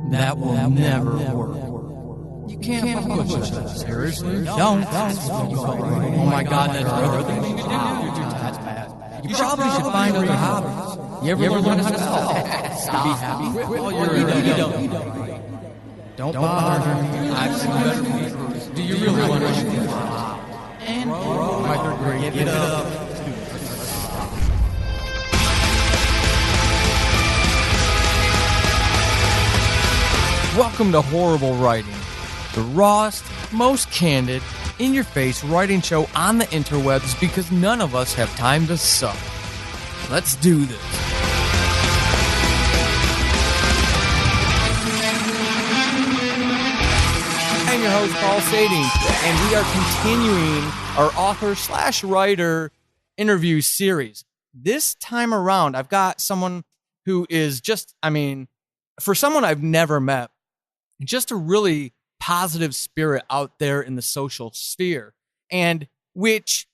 That will never work. You can't push that. Seriously? Don't. Oh my God, that's another thing you can do. That's bad. You probably should find other hobbies. You ever learn to stop? Be happy. While you're don't bother me. I've seen better people. Do you really want to? And my third grade, give it up. Welcome to Horrible Writing, the rawest, most candid, in-your-face writing show on the interwebs because none of us have time to suck. Let's do this. I'm your host, Paul Sading, and we are continuing our author/writer interview series. This time around, I've got someone who is just, for someone I've never met, just a really positive spirit out there in the social sphere, and which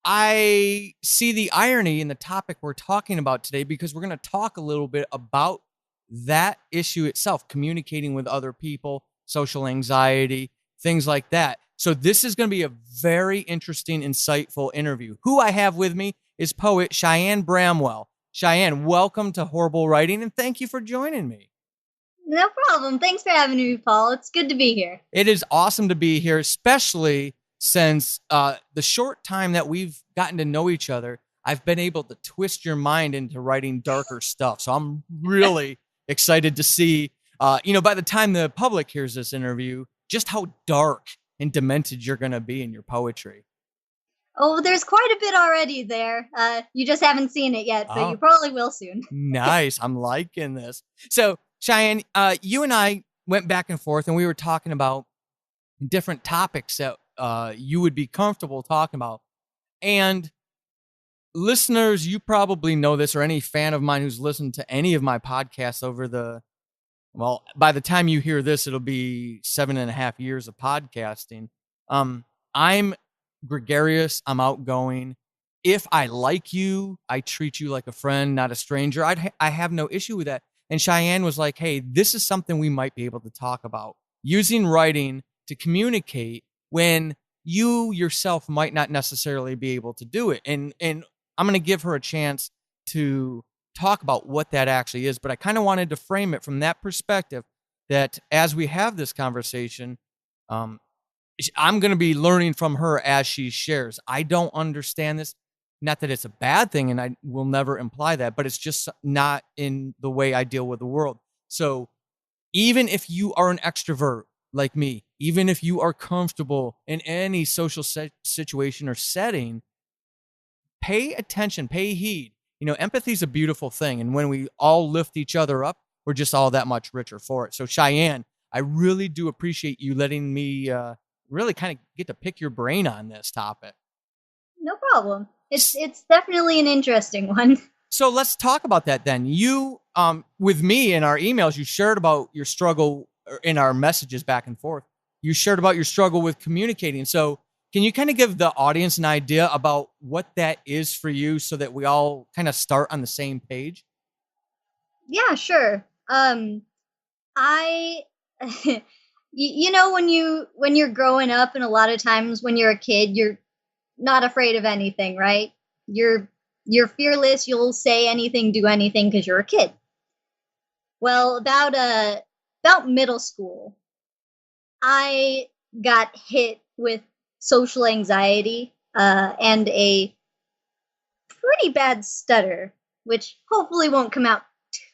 I see the irony in the topic we're talking about today, because we're going to talk a little bit about that issue itself, communicating with other people, social anxiety, things like that. So this is going to be a very interesting, insightful interview. Who I have with me is poet Cheyenne Bramwell. Cheyenne, welcome to Horrible Writing, and thank you for joining me. No problem. Thanks for having me, Paul. It's good to be here. It is awesome to be here, especially since the short time that we've gotten to know each other, I've been able to twist your mind into writing darker stuff. So I'm really excited to see, by the time the public hears this interview, just how dark and demented you're going to be in your poetry. Oh, there's quite a bit already there. You just haven't seen it yet, so you probably will soon. Nice. I'm liking this. So, Cheyenne, you and I went back and forth, and we were talking about different topics that you would be comfortable talking about. And listeners, you probably know this, or any fan of mine who's listened to any of my podcasts by the time you hear this, it'll be 7.5 years of podcasting. I'm gregarious. I'm outgoing. If I like you, I treat you like a friend, not a stranger. I have no issue with that. And Cheyenne was like, hey, this is something we might be able to talk about. Using writing to communicate when you yourself might not necessarily be able to do it. And I'm going to give her a chance to talk about what that actually is. But I kind of wanted to frame it from that perspective, that as we have this conversation, I'm going to be learning from her as she shares. I don't understand this. Not that it's a bad thing, and I will never imply that, but it's just not in the way I deal with the world. So even if you are an extrovert like me, even if you are comfortable in any social situation or setting, pay attention, pay heed. Empathy is a beautiful thing, and when we all lift each other up, we're just all that much richer for it. So Cheyenne, I really do appreciate you letting me really kind of get to pick your brain on this topic. No problem. It's definitely an interesting one. So let's talk about that then. You, with me in our emails, you shared about your struggle in our messages back and forth. You shared about your struggle with communicating. So can you kind of give the audience an idea about what that is for you so that we all kind of start on the same page? Yeah, sure. When you're growing up, and a lot of times when you're a kid, you're not afraid of anything, right? You're fearless. You'll say anything, do anything because you're a kid. Well, about middle school, I got hit with social anxiety and a pretty bad stutter, which hopefully won't come out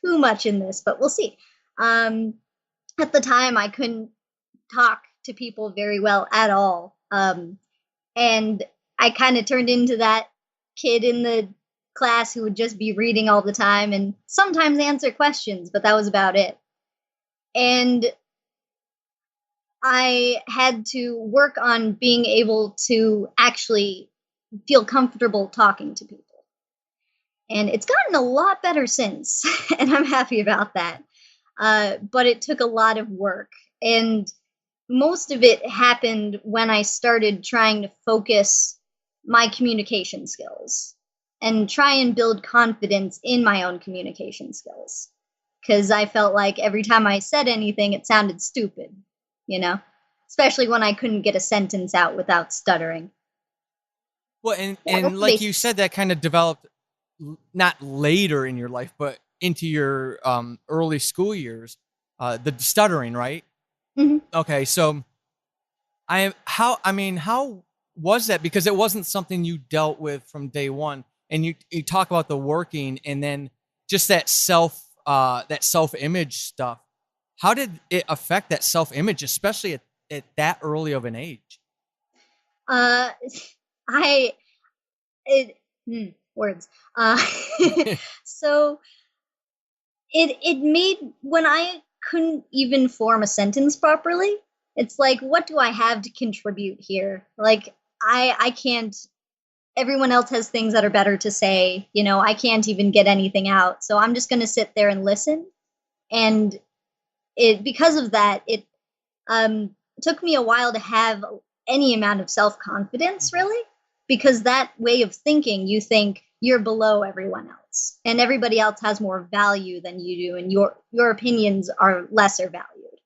too much in this, but we'll see. At the time, I couldn't talk to people very well at all. And I kind of turned into that kid in the class who would just be reading all the time and sometimes answer questions, but that was about it. And I had to work on being able to actually feel comfortable talking to people. And it's gotten a lot better since, and I'm happy about that. But it took a lot of work. And most of it happened when I started trying to focus my communication skills and try and build confidence in my own communication skills. because I felt like every time I said anything, it sounded stupid, you know, especially when I couldn't get a sentence out without stuttering. Well, Yeah, that's and the like you basics. said, that kind of developed not later in your life, but into your early school years, the stuttering, right? Mhm. Okay, so how was that? Because it wasn't something you dealt with from day one, and you talk about the working, and then just that self image stuff. How did it affect that self image, especially at that early of an age? Uh, I it words. Uh, so it made when I couldn't even form a sentence properly. It's like, what do I have to contribute here? Like, I can't. Everyone else has things that are better to say. You know, I can't even get anything out. So I'm just going to sit there and listen. And it because of that, it took me a while to have any amount of self confidence, Mhm. really, because that way of thinking, you think you're below everyone else, and everybody else has more value than you do, and your opinions are lesser valued.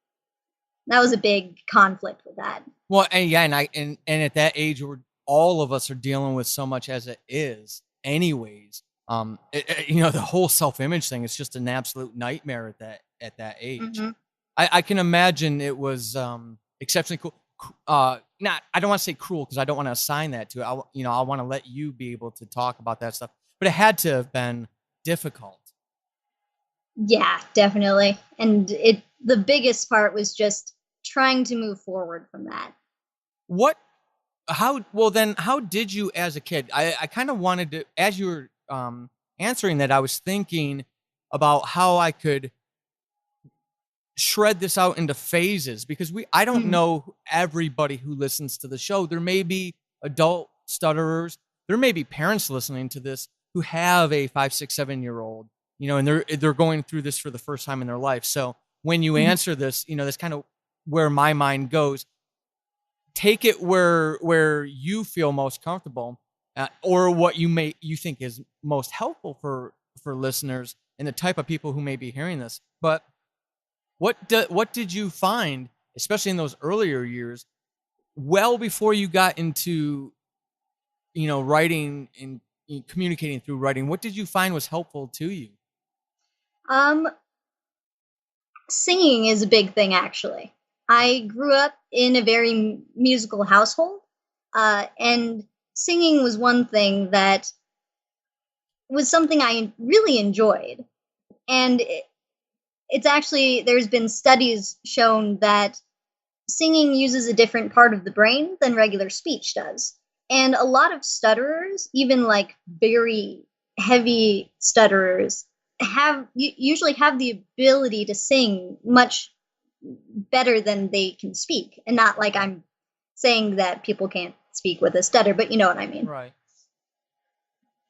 That was a big conflict with that. Well, and yeah, and at that age, where all of us are dealing with so much as it is, anyways. The whole self image thing is just an absolute nightmare at that age. Hmm. I can imagine it was exceptionally cool. Not I don't want to say cruel because I don't want to assign that to it. I want to let you be able to talk about that stuff, but it had to have been difficult. Yeah, definitely. And it the biggest part was just trying to move forward from that. What how well then how did you as a kid I kind of wanted to as you were answering that I was thinking about how I could shred this out into phases because I don't Mhm. know everybody who listens to the show. There may be adult stutterers, there may be parents listening to this who have a 5, 6, 7 year old, and they're going through this for the first time in their life. So when you Mhm. answer this, that's kind of where my mind goes. Take it where you feel most comfortable, or what you think is most helpful for listeners and the type of people who may be hearing this. But what did you find, especially in those earlier years, well before you got into writing and communicating through writing? What did you find was helpful to you? Um, Singing is a big thing, actually. I grew up in a very musical household, and singing was one thing that was something I really enjoyed. And it's actually, there's been studies shown that singing uses a different part of the brain than regular speech does. And a lot of stutterers, even like very heavy stutterers, usually have the ability to sing much better than they can speak. And not like Right. I'm saying that people can't speak with a stutter, but you know what I mean. Right.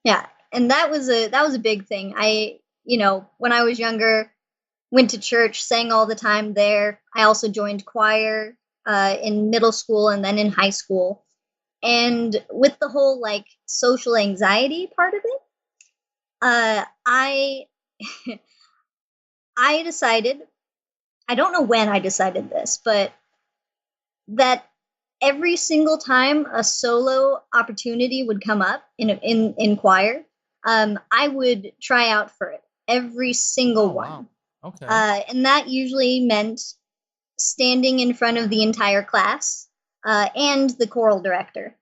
Yeah. And that was a big thing. When I was younger, went to church, sang all the time there. I also joined choir in middle school and then in high school. And with the whole like social anxiety part of it, I I decided, I don't know when I decided this, but that every single time a solo opportunity would come up in choir, I would try out for it. Every single Oh wow. one. Okay. And that usually meant standing in front of the entire class and the choral director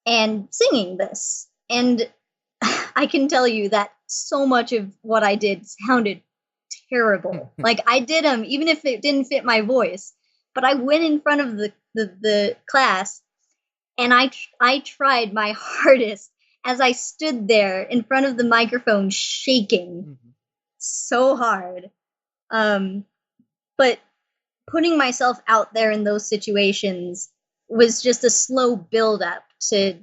and singing this. And I can tell you that so much of what I did sounded terrible. Like I did them, even if it didn't fit my voice. But I went in front of the class and I tried my hardest as I stood there in front of the microphone, shaking Mhm. so hard. Um, but putting myself out there in those situations was just a slow build up to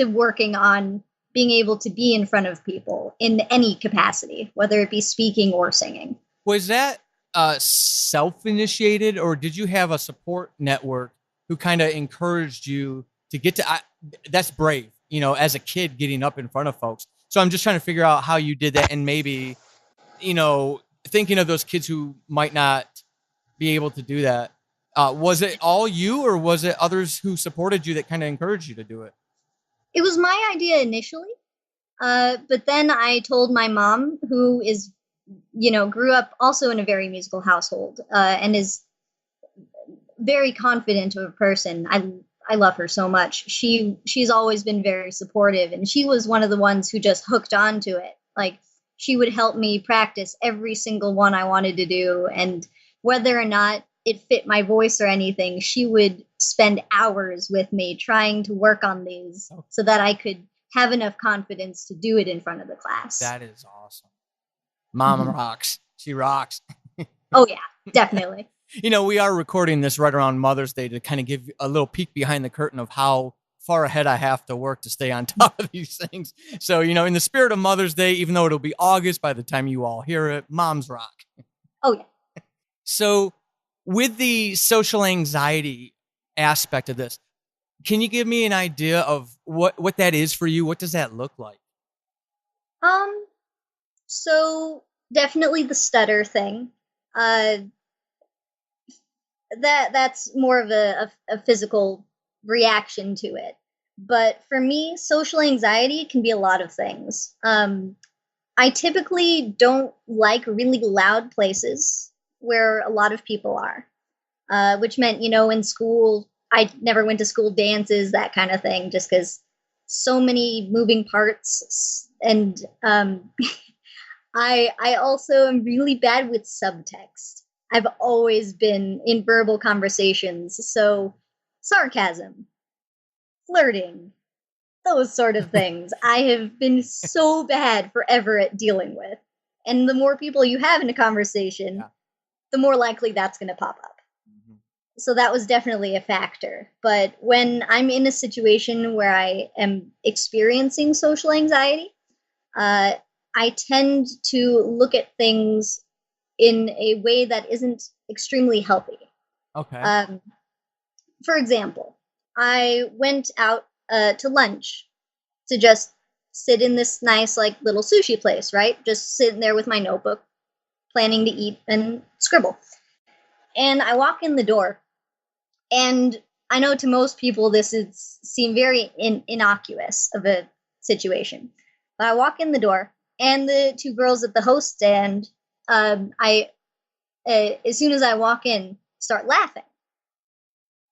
working on being able to be in front of people in any capacity, whether it be speaking or singing. Was that self-initiated, or did you have a support network who kind of encouraged you to get to? That's brave, as a kid getting up in front of folks. So I'm just trying to figure out how you did that, and maybe you know thinking of those kids who might not be able to do that, was it all you, or was it others who supported you that kind of encouraged you to do it? It was my idea initially, but then I told my mom, who is, grew up also in a very musical household, and is very confident of a person. I love her so much. She's always been very supportive, and she was one of the ones who just hooked onto it. Like, she would help me practice every single one I wanted to do, and whether or not it fit my voice or anything, she would spend hours with me trying to work on these so that I could have enough confidence to do it in front of the class. That is awesome. Mom rocks. She rocks. Oh yeah, definitely. We are recording this right around Mother's Day to kind of give a little peek behind the curtain of how far ahead I have to work to stay on top of these things. So, in the spirit of Mother's Day, even though it'll be August by the time you all hear it, moms rock. Oh yeah. So, with the social anxiety aspect of this, can you give me an idea of what that is for you? What does that look like? So definitely the stutter thing. That's more of a physical reaction to it. But for me, social anxiety can be a lot of things. I typically don't like really loud places where a lot of people are, which meant, in school, I never went to school dances, that kind of thing, just because so many moving parts. And I also am really bad with subtext. I've always been in verbal conversations, so sarcasm, flirting, those sort of things, I have been so bad forever at dealing with. And the more people you have in a conversation, the more likely that's going to pop up. So that was definitely a factor. But when I'm in a situation where I am experiencing social anxiety, I tend to look at things in a way that isn't extremely healthy. Okay. For example, I went out to lunch to just sit in this nice, like, little sushi place, right? Just sitting there with my notebook, planning to eat and scribble. And I walk in the door, and I know to most people this is seem very innocuous of a situation. But I walk in the door, and the two girls at the host stand, I as soon as I walk in, start laughing.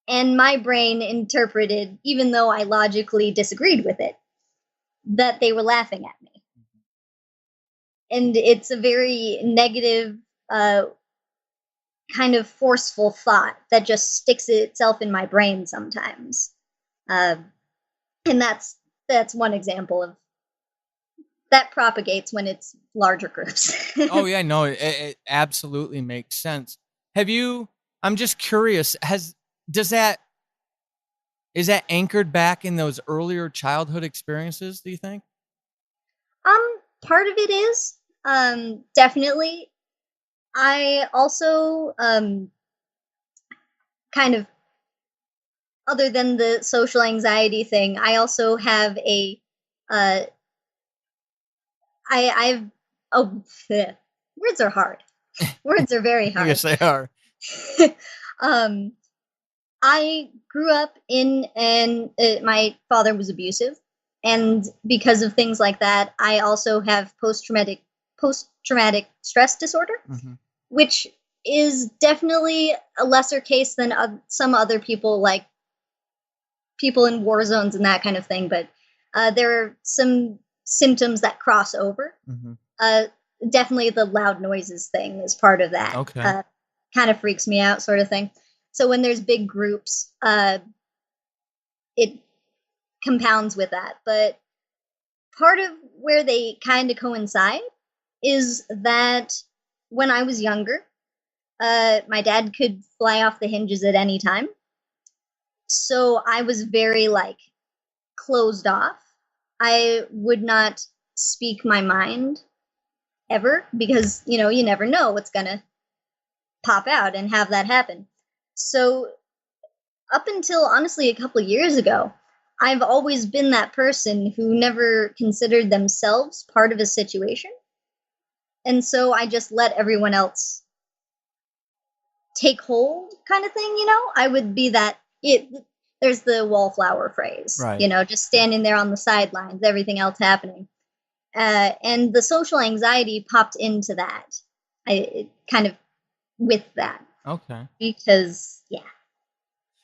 And my brain interpreted, even though I logically disagreed with it, that they were laughing at me. And it's a very negative, kind of forceful thought that just sticks itself in my brain sometimes. And that's one example of that propagates when it's larger groups. Oh yeah, no, it absolutely makes sense. I'm just curious, is that anchored back in those earlier childhood experiences, do you think? Part of it is, definitely. I also, kind of, other than the social anxiety thing, I also have I've, oh, words are hard. Words are very hard. Yes, they are. I grew up my father was abusive, and because of things like that, I also have post-traumatic stress disorder, which is definitely a lesser case than some other people, like people in war zones and that kind of thing. But there are some symptoms that cross over. Definitely the loud noises thing is part of that. Okay. Kind of freaks me out, sort of thing. So when there's big groups, it compounds with that. But part of where they kind of coincide is that when I was younger, my dad could fly off the hinges at any time. So I was very, like, closed off. I would not speak my mind ever because, you never know what's going to pop out and have that happen. So up until, honestly, a couple of years ago, I've always been that person who never considered themselves part of a situation. And so I just let everyone else take hold kind of thing, I would be there's the wallflower phrase, Right. just standing there on the sidelines, everything else happening. And the social anxiety popped into that. It kind of with that. Okay. Because, yeah.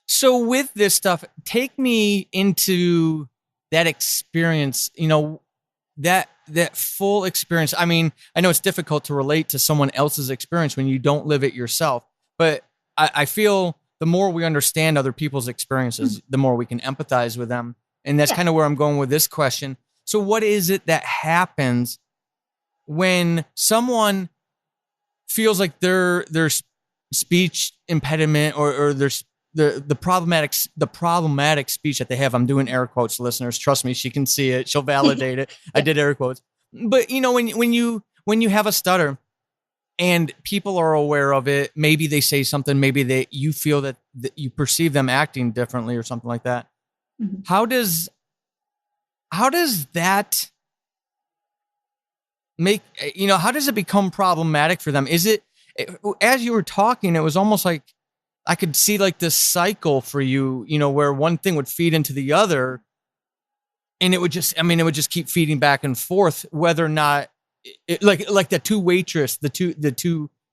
So with this stuff, take me into that experience, that full experience. I mean, I know it's difficult to relate to someone else's experience when you don't live it yourself, but I feel the more we understand other people's experiences, the more we can empathize with them. And that's kind of where I'm going with this question. So what is it that happens when someone feels like their speech impediment or there's the problematic speech that they have? I'm doing air quotes, listeners. Trust me, she can see it. She'll validate it. I did air quotes. But when you have a stutter and people are aware of it, maybe they say something, maybe you feel that you perceive them acting differently or something like that. Mm-hmm. How does that how does it become problematic for them? Is it, as you were talking, it was almost like I could see like this cycle for you, where one thing would feed into the other, and it would just keep feeding back and forth, whether or not like the two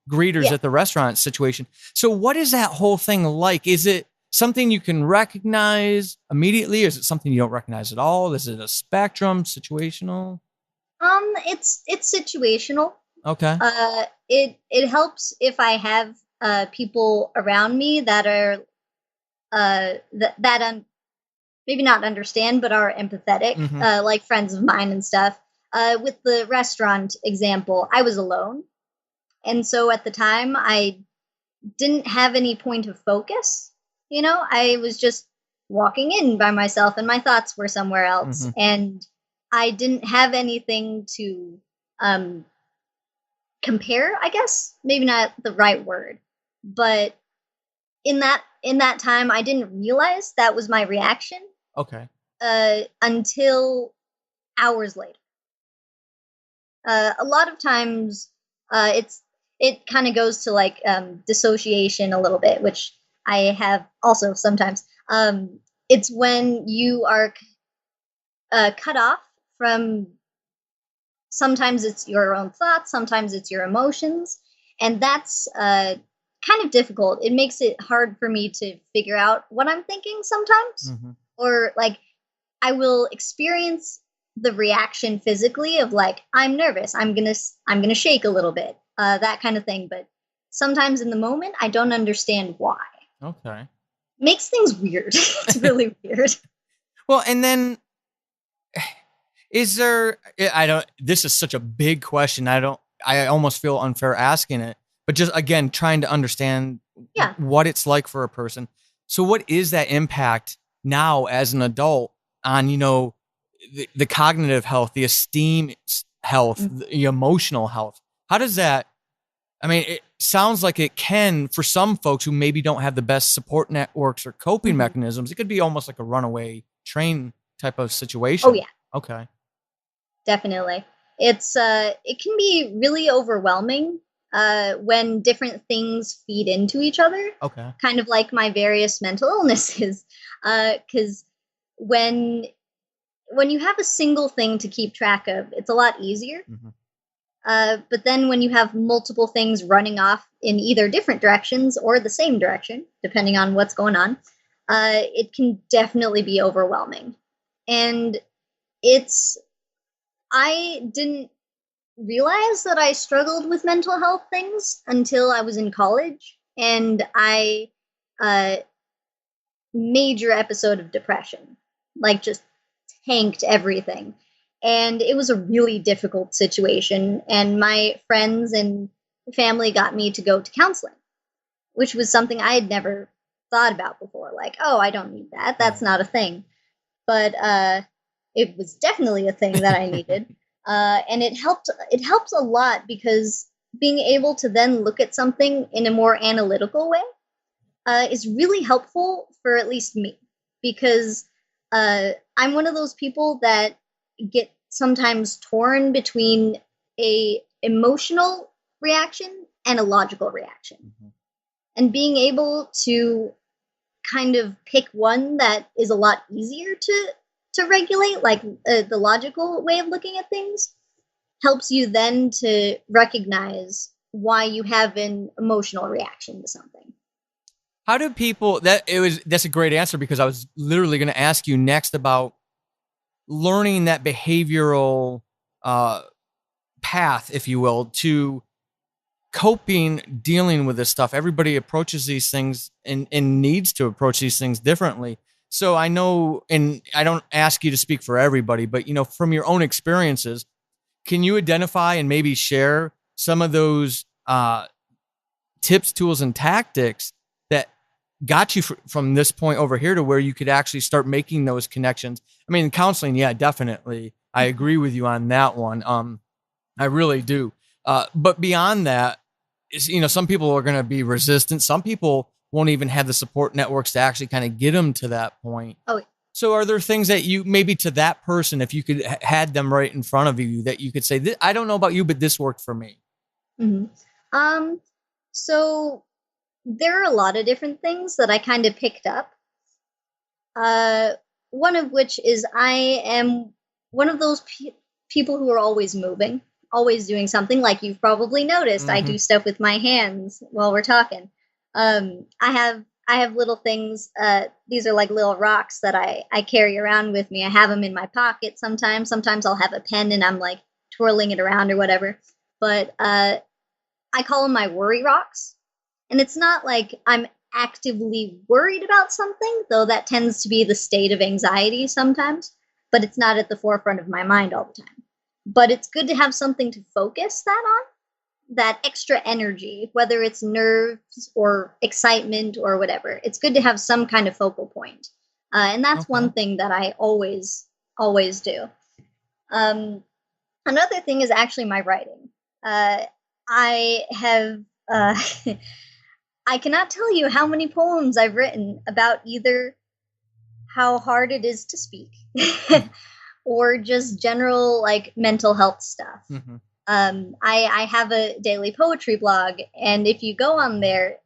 greeters at the restaurant situation. So what is that whole thing like? Is it something you can recognize immediately? Is it something you don't recognize at all? Is it a spectrum, situational? It's situational. Okay. It helps if I have people around me that are maybe not understand but are empathetic, like friends of mine and stuff. With the restaurant example, I was alone, and so at the time I didn't have any point of focus. I was just walking in by myself, and my thoughts were somewhere else, and I didn't have anything to compare, I guess. Maybe not the right word, but in that time I didn't realize that was my reaction. Okay. Until hours later. A lot of times, it kind of goes to like dissociation a little bit, which I have also sometimes. It's when you are cut off from. Sometimes it's your own thoughts, sometimes it's your emotions, and that's kind of difficult. It makes it hard for me to figure out what I'm thinking sometimes, or like I will experience the reaction physically of like I'm nervous, I'm gonna shake a little bit, that kind of thing. But sometimes in the moment, I don't understand why. Okay. Makes things weird. It's really weird. Well, and then is there, this is such a big question. I almost feel unfair asking it, but just again, trying to understand what it's like for a person. So what is that impact now as an adult on, the cognitive health, the esteem health, the emotional health? How does that, it sounds like it can, for some folks who maybe don't have the best support networks or coping mechanisms, it could be almost like a runaway train type of situation. Oh yeah. Okay. Definitely. It can be really overwhelming when different things feed into each other. Okay. Kind of like my various mental illnesses. Because when you have a single thing to keep track of, it's a lot easier. But then when you have multiple things running off in either different directions or the same direction, depending on what's going on, it can definitely be overwhelming. And I didn't realize that I struggled with mental health things until I was in college, and I major episode of depression, like just tanked everything. And it was a really difficult situation, and my friends and family got me to go to counseling, which was something I had never thought about before. Like, oh, I don't need that. That's not a thing. But it was definitely a thing that I needed. And it helped a lot, because being able to then look at something in a more analytical way is really helpful for at least me, because I'm one of those people that get sometimes torn between a emotional reaction and a logical reaction. Mhm. And being able to kind of pick one that is a lot easier to regulate, like the logical way of looking at things, helps you then to recognize why you have an emotional reaction to something. How do people that's a great answer, because I was literally going to ask you next about learning that behavioral uh, path, if you will, to coping, dealing with this stuff. Everybody approaches these things and needs to approach these things differently. So I know, and I don't ask you to speak for everybody, but from your own experiences, can you identify and maybe share some of those tips, tools, and tactics that got you from this point over here to where you could actually start making those connections? I mean, counseling, yeah, definitely. I agree with you on that one. I really do. But beyond that, some people are going to be resistant. Some people won't even have the support networks to actually kind of get them to that point. Oh, So are there things that you, maybe to that person, if you could had them right in front of you, that you could say, I don't know about you, but this worked for me? hmm so there are a lot of different things that I kind of picked up. Uh, one of which is I am one of those people who are always moving, always doing something. Like you've probably noticed, I Mm-hmm. do stuff with my hands while we're talking. I have little things. These are like little rocks that I carry around with me. I have them in my pocket sometimes. Sometimes I'll have a pen and I'm like twirling it around or whatever. But I call them my worry rocks. And it's not like I'm actively worried about something, though that tends to be the state of anxiety sometimes, but it's not at the forefront of my mind all the time. But it's good to have something to focus that on, that extra energy, whether it's nerves or excitement or whatever. It's good to have some kind of focal point. And that's Okay. one thing that I always do. Um, Another thing is actually my writing. I have I cannot tell you how many poems I've written about either how hard it is to speak or just general like mental health stuff. Mm-hmm. I have a daily poetry blog, and if you go on there,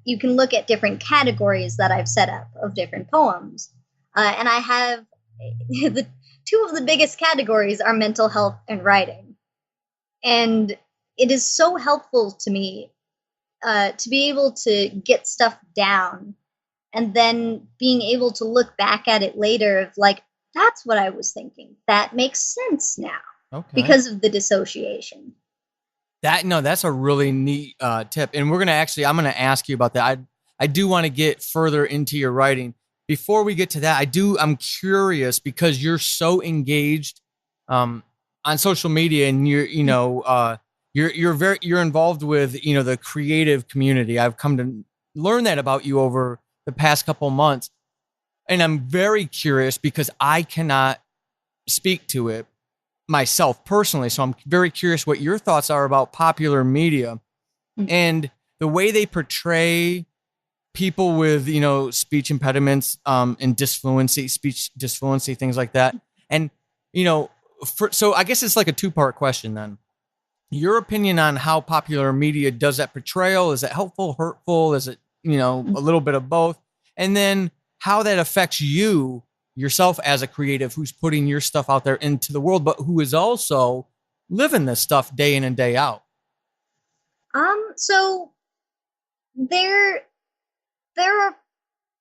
you can look at different categories that I've set up of different poems. And I have the two of the biggest categories are mental health and writing. And it is so helpful to me to be able to get stuff down and then being able to look back at it later of like, that's what I was thinking. That makes sense now Okay. because of the dissociation. That's a really neat tip, and I'm gonna ask you about that. I do want to get further into your writing. Before we get to that, I'm curious, because you're so engaged on social media, and you're involved with the creative community. I've come to learn that about you over the past couple months, and I'm very curious because I cannot speak to it myself personally. So I'm very curious what your thoughts are about popular media and the way they portray people with, speech impediments, and speech disfluency, things like that. And, so I guess it's like a two-part question then. Your opinion on how popular media does that portrayal. Is it helpful, hurtful? Is it, a little bit of both? And then how that affects you yourself as a creative who's putting your stuff out there into the world, but who is also living this stuff day in and day out. So there there are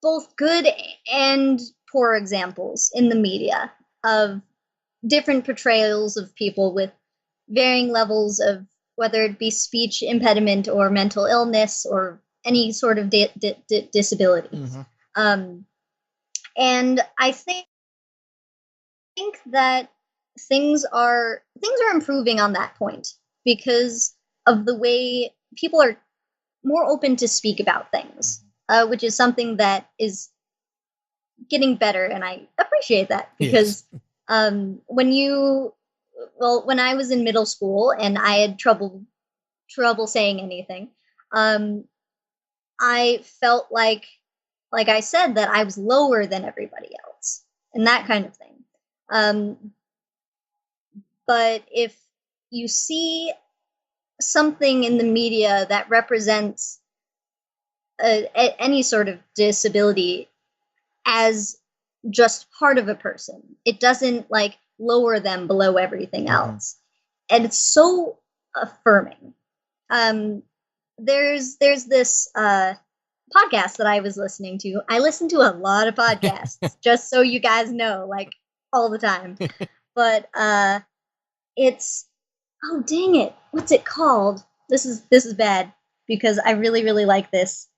both good and poor examples in the media of different portrayals of people with varying levels of whether it be speech impediment or mental illness or any sort of disability. Mm-hmm. Um, and I think that things are improving on that point because of the way people are more open to speak about things, which is something that is getting better, and I appreciate that Yes. because when when I was in middle school and I had trouble saying anything, um, I felt like I said that I was lower than everybody else and that kind of thing. Um, but if you see something in the media that represents any sort of disability as just part of a person. It doesn't like lower them below everything Mhm. else. And it's so affirming. Um, there's this podcast that I was listening to. I listen to a lot of podcasts, just so you guys know, like all the time. But it's oh dang it, what's it called? This is bad because I really really like this.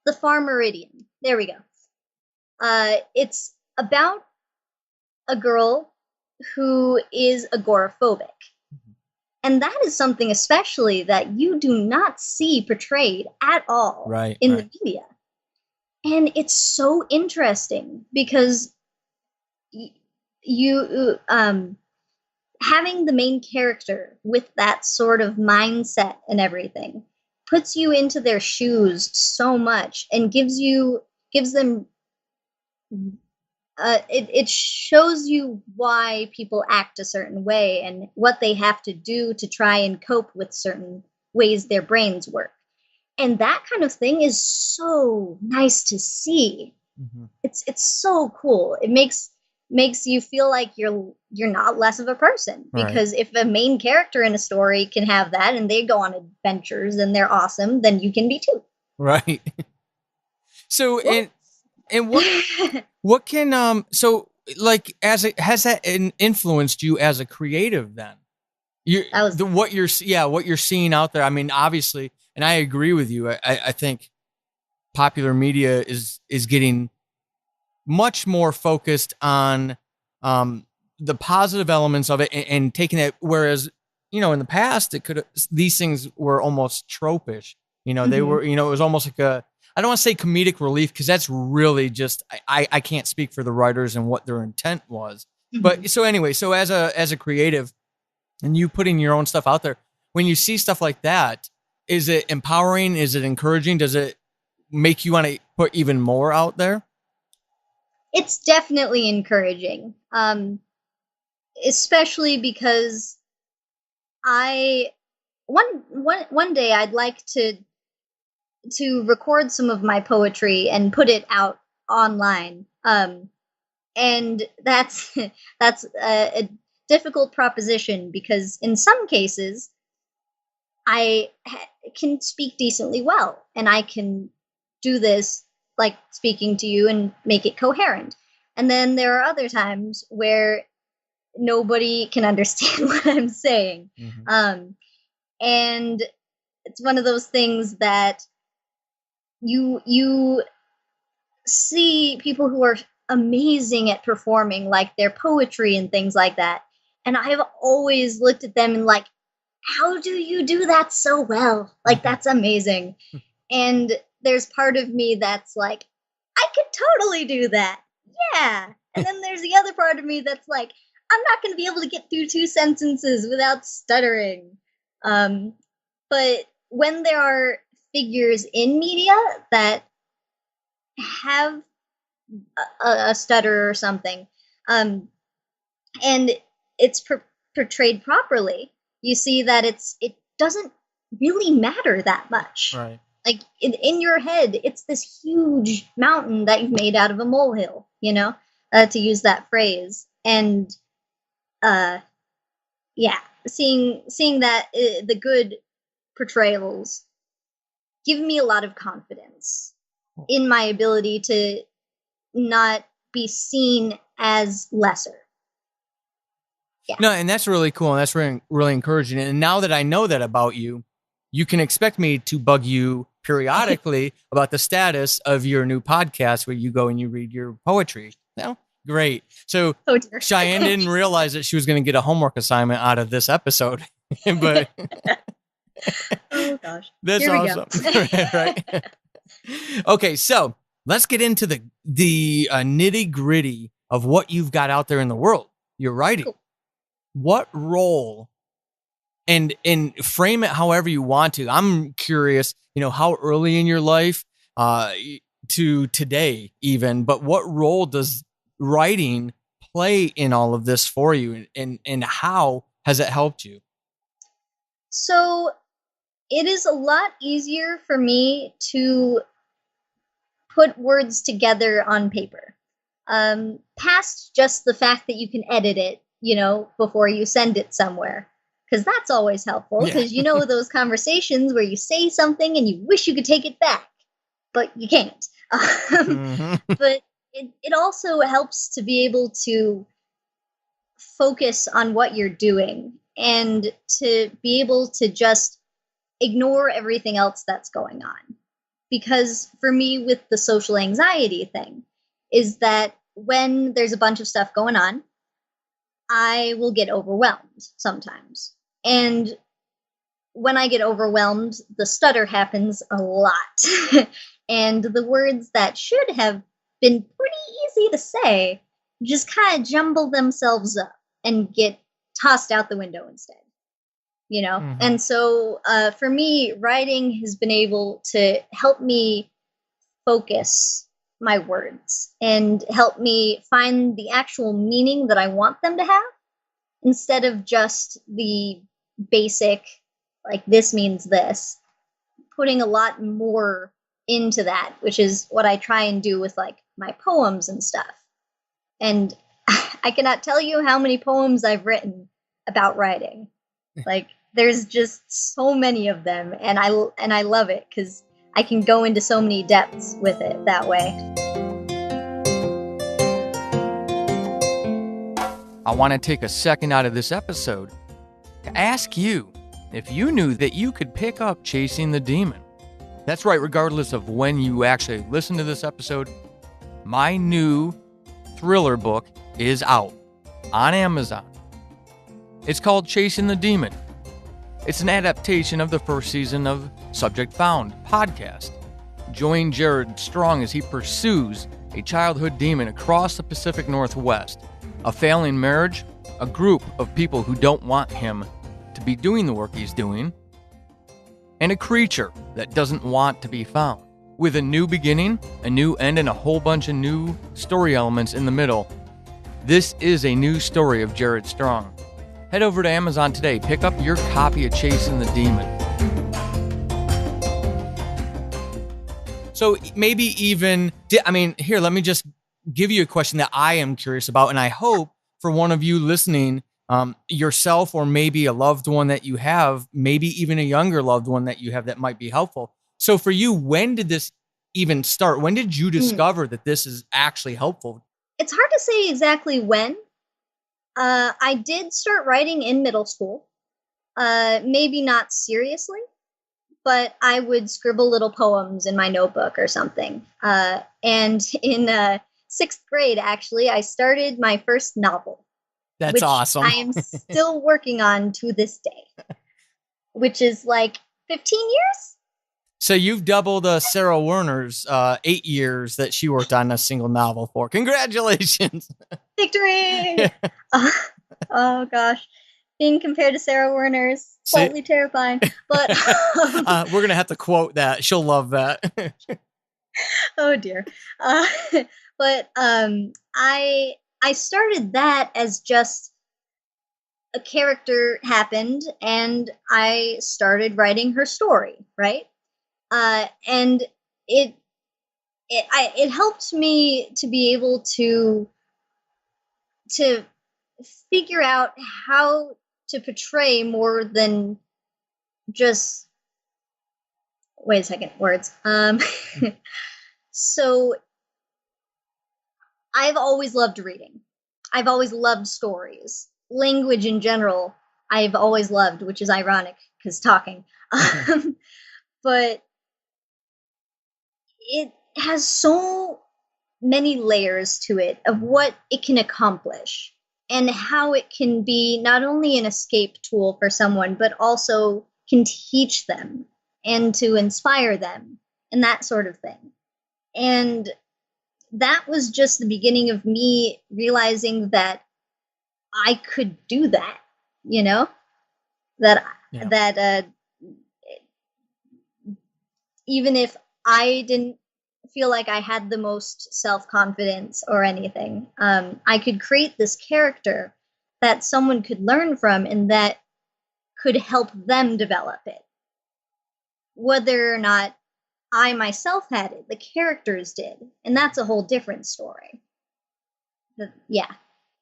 The Far Meridian. There we go. It's about a girl who is agoraphobic. And that is something especially that you do not see portrayed at all Right, in right. the media. And it's so interesting because you having the main character with that sort of mindset and everything puts you into their shoes so much and gives them it shows you why people act a certain way and what they have to do to try and cope with certain ways their brains work. And that kind of thing is so nice to see. Mhm. It's so cool. It makes you feel like you're not less of a person, Right. because if a main character in a story can have that and they go on adventures and they're awesome, then you can be too. Right. So, Whoops. and what can so like as it has that influenced you as a creative then? You That was the what you're what you're seeing out there. I mean, obviously, and I agree with you. I think popular media is getting much more focused on the positive elements of it, and taking it. Whereas, in the past, these things were almost tropish. They mhm, were. It was almost like a. I don't want to say comedic relief, because that's really just. I can't speak for the writers and what their intent was. mhm. But so anyway, so as a creative, and you putting your own stuff out there, when you see stuff like that, is it empowering? Is it encouraging? Does it make you want to put even more out there? It's definitely encouraging. Especially because I one day I'd like to record some of my poetry and put it out online. And that's that's a difficult proposition because in some cases can speak decently well, and I can do this like speaking to you and make it coherent. And then there are other times where nobody can understand what I'm saying. Mm-hmm. And it's one of those things that you see people who are amazing at performing like their poetry and things like that. And I've always looked at them and like, how do you do that so well? Like that's amazing. And there's part of me that's like, I could totally do that. Yeah. And then there's the other part of me that's like, I'm not going to be able to get through two sentences without stuttering. Um, but when there are figures in media that have a stutter or something, um, and it's portrayed properly, you see that it doesn't really matter that much. Right. Like in your head, it's this huge mountain that you've made out of a molehill, to use that phrase. And uh, yeah, seeing that the good portrayals give me a lot of confidence in my ability to not be seen as lesser. Yeah. No, and that's really cool, and that's really, really encouraging. And now that I know that about you, you can expect me to bug you periodically about the status of your new podcast where you go and you read your poetry. No, great. So Oh dear. Cheyenne didn't realize that she was going to get a homework assignment out of this episode, but Oh gosh. that's Here we go. awesome, right? Okay, so let's get into the nitty gritty of what you've got out there in the world. You're writing. Cool. What role, and frame it however you want to. I'm curious, how early in your life to today even, but what role does writing play in all of this for you, and how has it helped you? So it is a lot easier for me to put words together on paper. Past just the fact that you can edit it, before you send it somewhere. Because that's always helpful. Yeah. Because those conversations where you say something and you wish you could take it back, but you can't. Mhm. But it also helps to be able to focus on what you're doing and to be able to just ignore everything else that's going on. Because for me, with the social anxiety thing, is that when there's a bunch of stuff going on, I will get overwhelmed sometimes. And when I get overwhelmed, the stutter happens a lot. And the words that should have been pretty easy to say just kind of jumble themselves up and get tossed out the window instead. Mhm. And so for me, writing has been able to help me focus my words and help me find the actual meaning that I want them to have instead of just the basic, like, this means this, putting a lot more into that, which is what I try and do with, like, my poems and stuff. And I cannot tell you how many poems I've written about writing. Like, there's just so many of them, and I love it because I can go into so many depths with it that way. I want to take a second out of this episode to ask you if you knew that you could pick up Chasing the Demon. That's right, regardless of when you actually listen to this episode, my new thriller book is out on Amazon. It's called Chasing the Demon. It's an adaptation of the first season of Subject Found podcast. Join Jared Strong as he pursues a childhood demon across the Pacific Northwest, a failing marriage, a group of people who don't want him to be doing the work he's doing, and a creature that doesn't want to be found. With a new beginning, a new end, and a whole bunch of new story elements in the middle, this is a new story of Jared Strong. Head over to Amazon today. Pick up your copy of Chasing the Demon. So maybe even, here, let me just give you a question that I am curious about, and I hope for one of you listening, yourself or maybe a loved one that you have, maybe even a younger loved one that you have that might be helpful. So for you, when did this even start? When did you discover that this is actually helpful? It's hard to say exactly when. I did start writing in middle school. Maybe not seriously, but I would scribble little poems in my notebook or something. And in 6th grade, actually, I started my first novel. That's which awesome. I am still working on to this day, which is like 15 years. So you've doubled Sarah Werner's 8 years that she worked on a single novel for. Congratulations. Victory! Oh, gosh. Being compared to Sarah Werner is slightly terrifying. But we're going to have to quote that. She'll love that. Oh, dear. But I started that as just a character happened, and I started writing her story, right? And it helped me to be able to figure out how to portray more than just, wait a second, words. So I've always loved reading. I've always loved stories. Language in general, I've always loved, which is ironic because talking. But it has so many layers to it of what it can accomplish and how it can be not only an escape tool for someone, but also can teach them and to inspire them and that sort of thing. And that was just the beginning of me realizing that I could do that, that even if I didn't feel like I had the most self-confidence or anything, I could create this character that someone could learn from and that could help them develop it. Whether or not I myself had it, the characters did. And that's a whole different story. Yeah.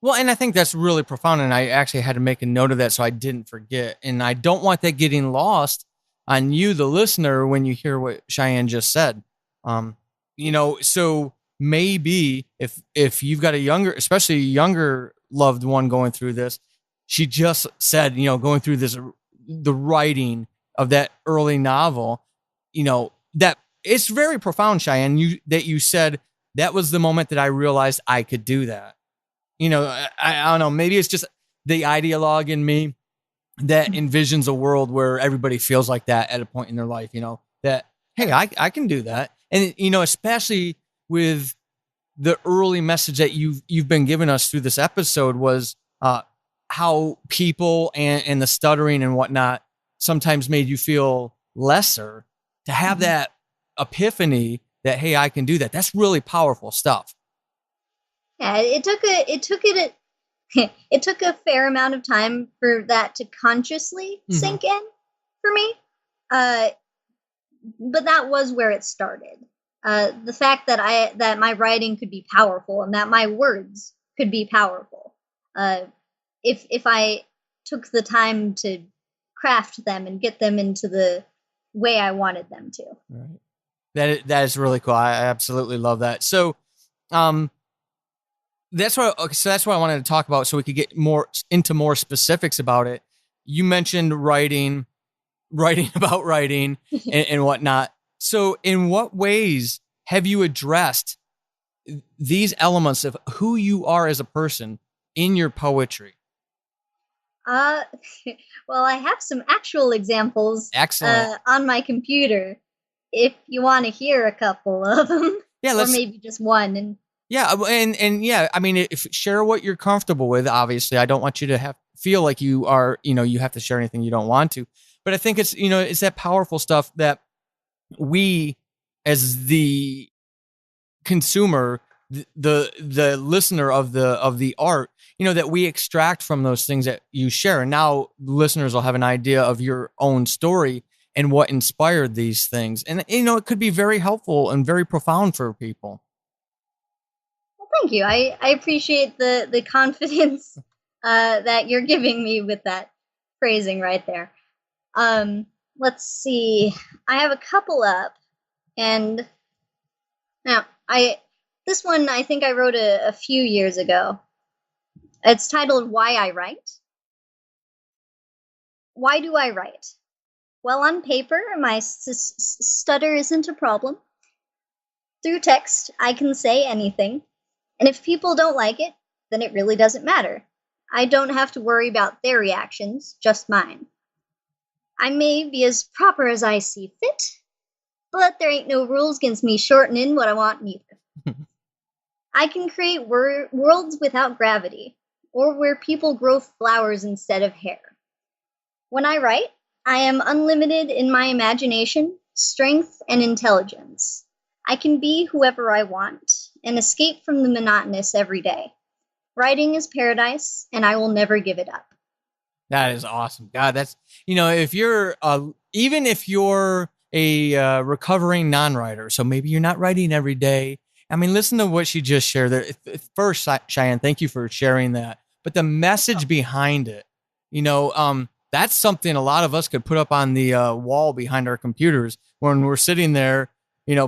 Well, and I think that's really profound. And I actually had to make a note of that so I didn't forget. And I don't want that getting lost on you, the listener, when you hear what Cheyenne just said. So maybe if you've got a younger, especially a younger loved one going through this, she just said, going through the writing of that early novel, that it's very profound, Cheyenne, that you said that was the moment that I realized I could do that. I don't know, maybe it's just the ideologue in me that envisions a world where everybody feels like that at a point in their life, that, hey, I can do that. And, especially with the early message that you've been giving us through this episode was how people and the stuttering and whatnot sometimes made you feel lesser. To have that epiphany that, hey, I can do that. That's really powerful stuff. Yeah, it took a fair amount of time for that to consciously sink in for me. But that was where it started. The fact that my writing could be powerful and that my words could be powerful. If I took the time to craft them and get them into the way I wanted them to. Right. That is really cool. I absolutely love that. So, that's what I wanted to talk about, so we could get into more specifics about it. You mentioned writing about writing and whatnot. So in what ways have you addressed these elements of who you are as a person in your poetry? Well, I have some actual examples on my computer if you want to hear a couple of them. Yeah, or maybe just one. And yeah, I mean, share what you're comfortable with. Obviously, I don't want you to feel like you are, you have to share anything you don't want to. But I think it's, it's that powerful stuff that we, as the consumer, the listener of the art, that we extract from those things that you share. And now listeners will have an idea of your own story and what inspired these things. And, it could be very helpful and very profound for people. Well, thank you. I appreciate the confidence that you're giving me with that phrasing right there. Let's see. I have a couple up, and now this one I think I wrote a few years ago. It's titled "Why I Write." Why do I write? Well, on paper, my stutter isn't a problem. Through text, I can say anything, and if people don't like it, then it really doesn't matter. I don't have to worry about their reactions, just mine. I may be as proper as I see fit, but there ain't no rules against me shortening what I want neither. I can create worlds without gravity, or where people grow flowers instead of hair. When I write, I am unlimited in my imagination, strength, and intelligence. I can be whoever I want and escape from the monotonous every day. Writing is paradise, and I will never give it up. That is awesome. God, that's, if you're, even if you're a recovering non-writer, so maybe you're not writing every day. I mean, listen to what she just shared there. First, Cheyenne, thank you for sharing that. But the message behind it, that's something a lot of us could put up on the wall behind our computers when we're sitting there,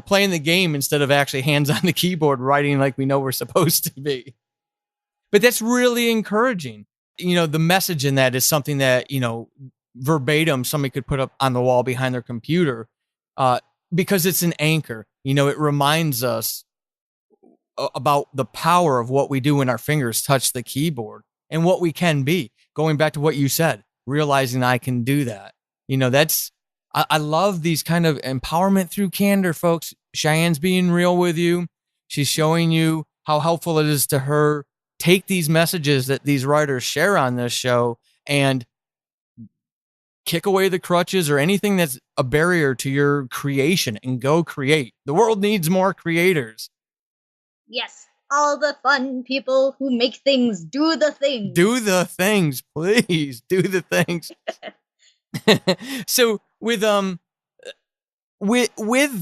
playing the game instead of actually hands on the keyboard writing like we know we're supposed to be. But that's really encouraging. The message in that is something that, verbatim somebody could put up on the wall behind their computer because it's an anchor. It reminds us about the power of what we do when our fingers touch the keyboard and what we can be. Going back to what you said, realizing I can do that. I love these kind of empowerment through candor, folks. Cheyenne's being real with you. She's showing you how helpful it is to her. Take these messages that these writers share on this show and kick away the crutches or anything that's a barrier to your creation and go create. The world needs more creators. Yes, all the fun people who make things do the things. Do the things, please. Do the things. So with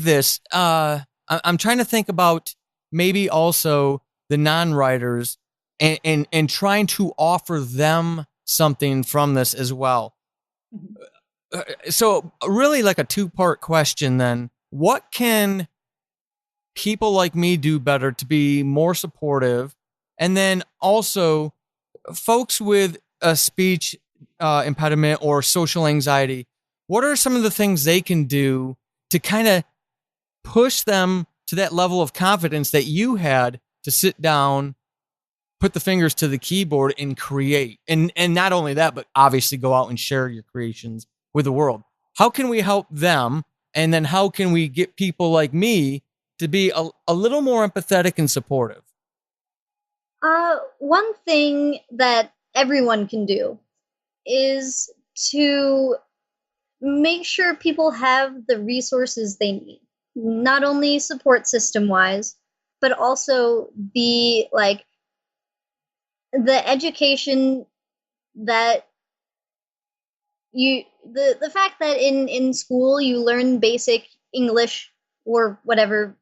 this, I'm trying to think about maybe also the non-writers and trying to offer them something from this as well. Mhm. So really like a two-part question then. What can people like me do better to be more supportive? And then also folks with a speech impediment or social anxiety, what are some of the things they can do to kind of push them to that level of confidence that you had to sit down, put the fingers to the keyboard and create? And not only that, but obviously go out and share your creations with the world. How can we help them? And then how can we get people like me to be a little more empathetic and supportive? One thing that everyone can do is to make sure people have the resources they need, not only support system wise, but also the education that the fact that in school you learn basic English or whatever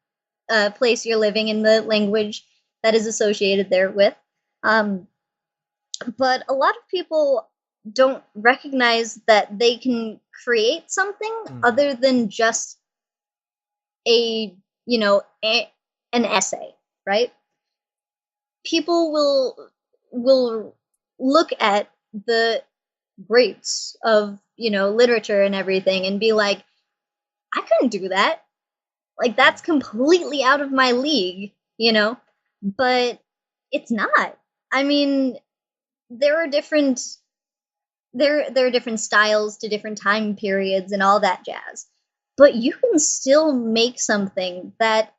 place you're living in, the language that is associated there with. Um, but a lot of people don't recognize that they can create something Mhm. other than just a you know a, an essay, right? People will look at the greats of literature and everything and be like, I couldn't do that. Like, that's completely out of my league. But it's not. I mean, there are different there are different styles to different time periods and all that jazz. But you can still make something that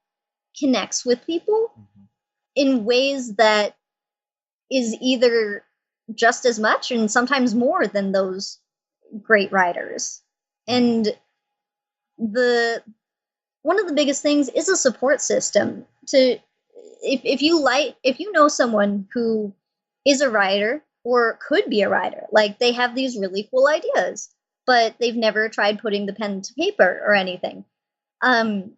connects with people Mhm. in ways that is either just as much and sometimes more than those great writers. Right. And the one of the biggest things is a support system to if you know someone who is a writer or could be a writer, like they have these really cool ideas but they've never tried putting the pen to paper or anything. um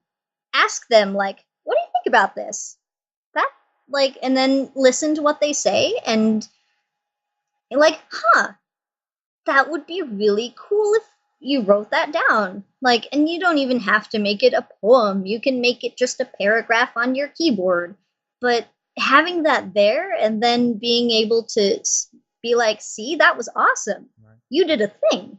Ask them, like, what do you think about this, that, like, and then listen to what they say, and like, that would be really cool if you wrote that down. Like, and you don't even have to make it a poem. You can make it just a paragraph on your keyboard. But having that there and then being able to be like, see, that was awesome. Right. You did a thing.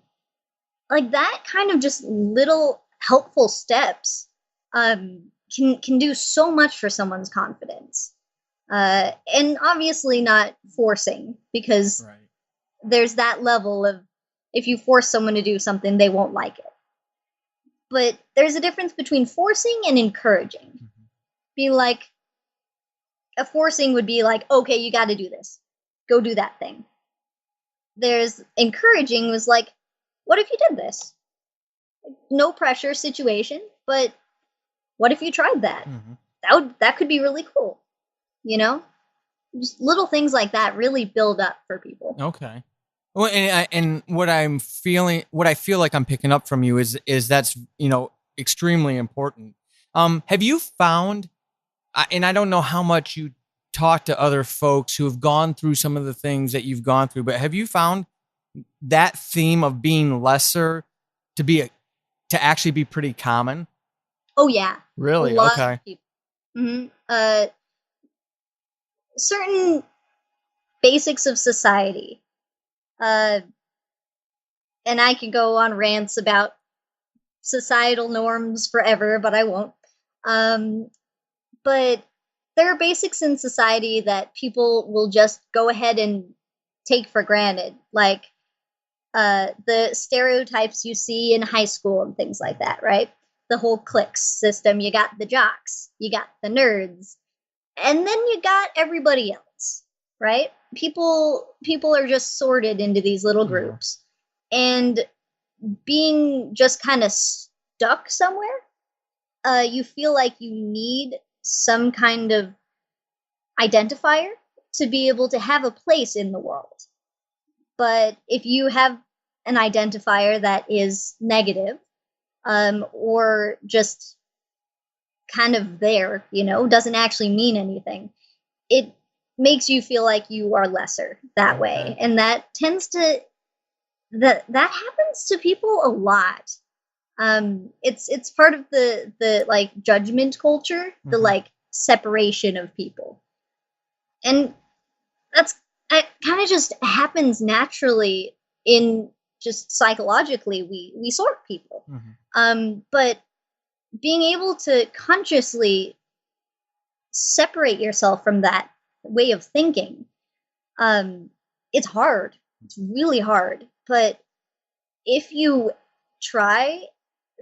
Like that kind of just little helpful steps can do so much for someone's confidence. And obviously not forcing, because Right. there's that level of, if you force someone to do something, they won't like it. But there's a difference between forcing and encouraging. Mhm. Be like, a forcing would be like, okay, you got to do this, go do that thing. There's encouraging was like, what if you did this? No pressure situation, but what if you tried that? Mhm. That could be really cool, you know? Just little things like that really build up for people. Okay. Well, and what I feel like I'm picking up from you is that's extremely important. Have you found, and I don't know how much you talk to other folks who have gone through some of the things that you've gone through, but have you found that theme of being lesser to be to actually be pretty common? Oh yeah, a Really? lot of Okay. people. Certain basics of society. Uh, and I could go on rants about societal norms forever, but I won't. Um, but there are basics in society that people will just go ahead and take for granted, like the stereotypes you see in high school and things like that, right? The whole cliques system. You got the jocks, you got the nerds, and then you got everybody else, right? People are just sorted into these little Mhm. groups, and being just kind of stuck somewhere, you feel like you need some kind of identifier to be able to have a place in the world. But if you have an identifier that is negative, or just kind of there, doesn't actually mean anything. It makes you feel like you are lesser that way. And that tends to that happens to people a lot. It's part of the like judgment culture, the like separation of people. And that's it kind of just happens naturally in just psychologically we sort people. But being able to consciously separate yourself from that way of thinking, it's hard. It's really hard. But if you try,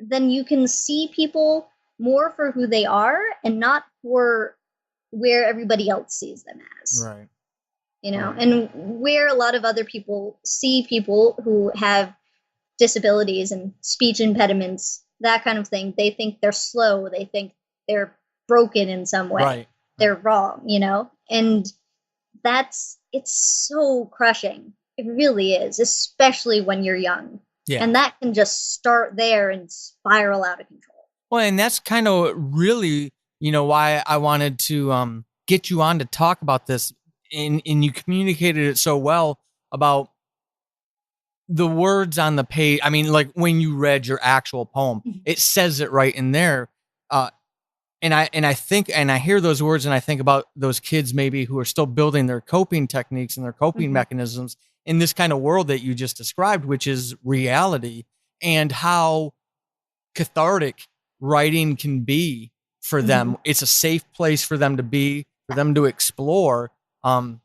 then you can see people more for who they are and not for where everybody else sees them as. Right. And where a lot of other people see people who have disabilities and speech impediments, that kind of thing, they think they're slow, they think they're broken in some way. Right. They're wrong, and it's so crushing. It really is, especially when you're young. Yeah. And that can just start there and spiral out of control. Well, and that's kind of really, why I wanted to get you on to talk about this. And you communicated it so well about the words on the page. I mean, like when you read your actual poem, it says it right in there. And I think, and I hear those words and I think about those kids maybe who are still building their coping techniques and their coping mechanisms in this kind of world that you just described, which is reality, and how cathartic writing can be for them. It's a safe place for them to be, for them to explore. And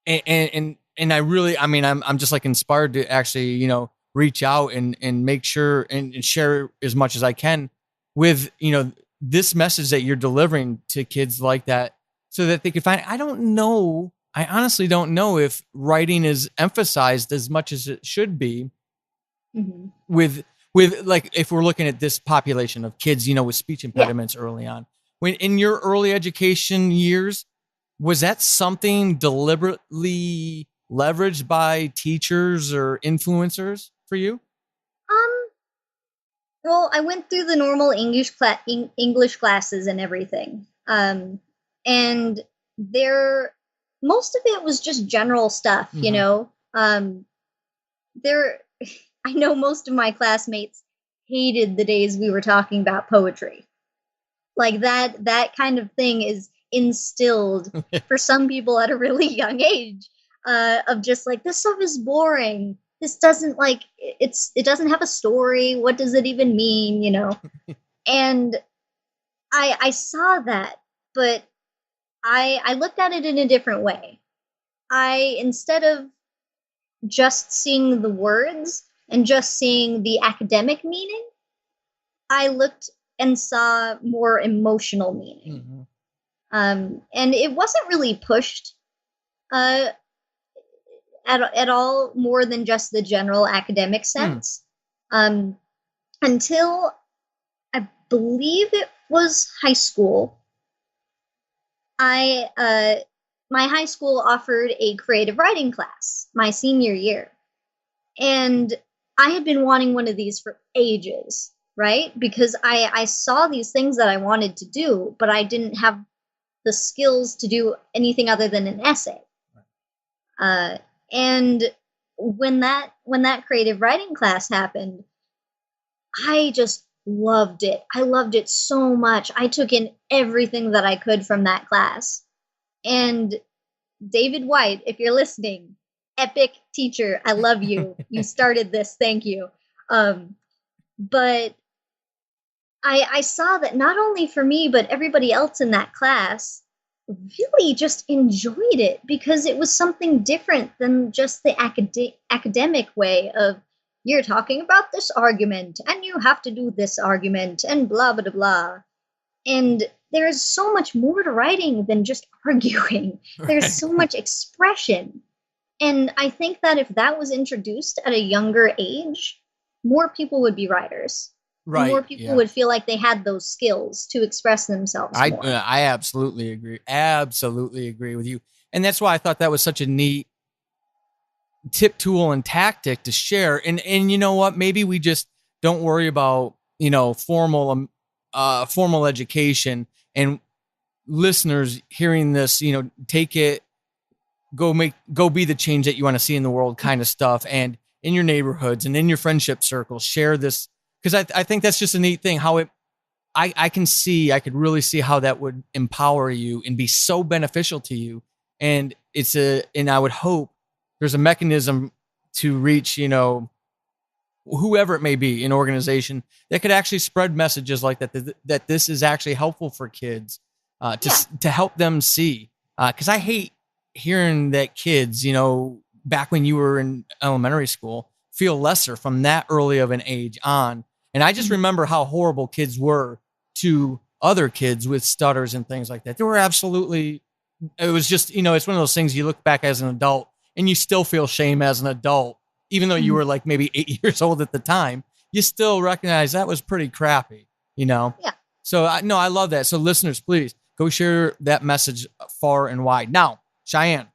I really, I mean, I'm just like inspired to actually, reach out and make sure and share as much as I can with, this message that you're delivering to kids like that, so that they can find. I honestly don't know if writing is emphasized as much as it should be with like, if we're looking at this population of kids, with speech impediments early on. When in your early education years, was that something deliberately leveraged by teachers or influencers for you? Well, I went through the normal English classes and everything. And most of it was just general stuff, I know most of my classmates hated the days we were talking about poetry. Like that kind of thing is instilled for some people at a really young age, of just like, this stuff is boring. This doesn't it doesn't have a story. What does it even mean? And I saw that, but I looked at it in a different way. Instead of just seeing the words and just seeing the academic meaning, I looked and saw more emotional meaning. And it wasn't really pushed at all more than just the general academic sense. Until I believe it was high school. My high school offered a creative writing class my senior year. And I had been wanting one of these for ages, right? Because I saw these things that I wanted to do, but I didn't have the skills to do anything other than an essay. And when that creative writing class happened, I just loved it. I loved it so much. I took in everything that I could from that class. And David White, if you're listening, epic teacher, I love you. You started this. Thank you. But I saw that not only for me, but everybody else in that class really just enjoyed it, because it was something different than just the academic way of, you're talking about this argument and you have to do this argument and blah, blah, blah. And there is so much more to writing than just arguing. There's so much expression. And I think that if that was introduced at a younger age, more people would be writers. Right. More people would feel like they had those skills to express themselves more. I absolutely agree. Absolutely agree with you. And that's why I thought that was such a neat tip, tool, and tactic to share. And you know what? Maybe we just don't worry about, formal education, and listeners hearing this, take it, go be the change that you want to see in the world kind of stuff. And in your neighborhoods and in your friendship circles, share this. Cause I think that's just a neat thing how I could really see how that would empower you and be so beneficial to you. And and I would hope there's a mechanism to reach, whoever it may be, an organization that could actually spread messages like that this is actually helpful for kids, to help them see. Cause I hate hearing that kids, back when you were in elementary school, feel lesser from that early of an age on. And I just remember how horrible kids were to other kids with stutters and things like that. They were absolutely, it was just, it's one of those things you look back as an adult and you still feel shame as an adult, even though you were like maybe 8 years old at the time, you still recognize that was pretty crappy, Yeah. So I love that. So listeners, please go share that message far and wide. Now, Cheyenne,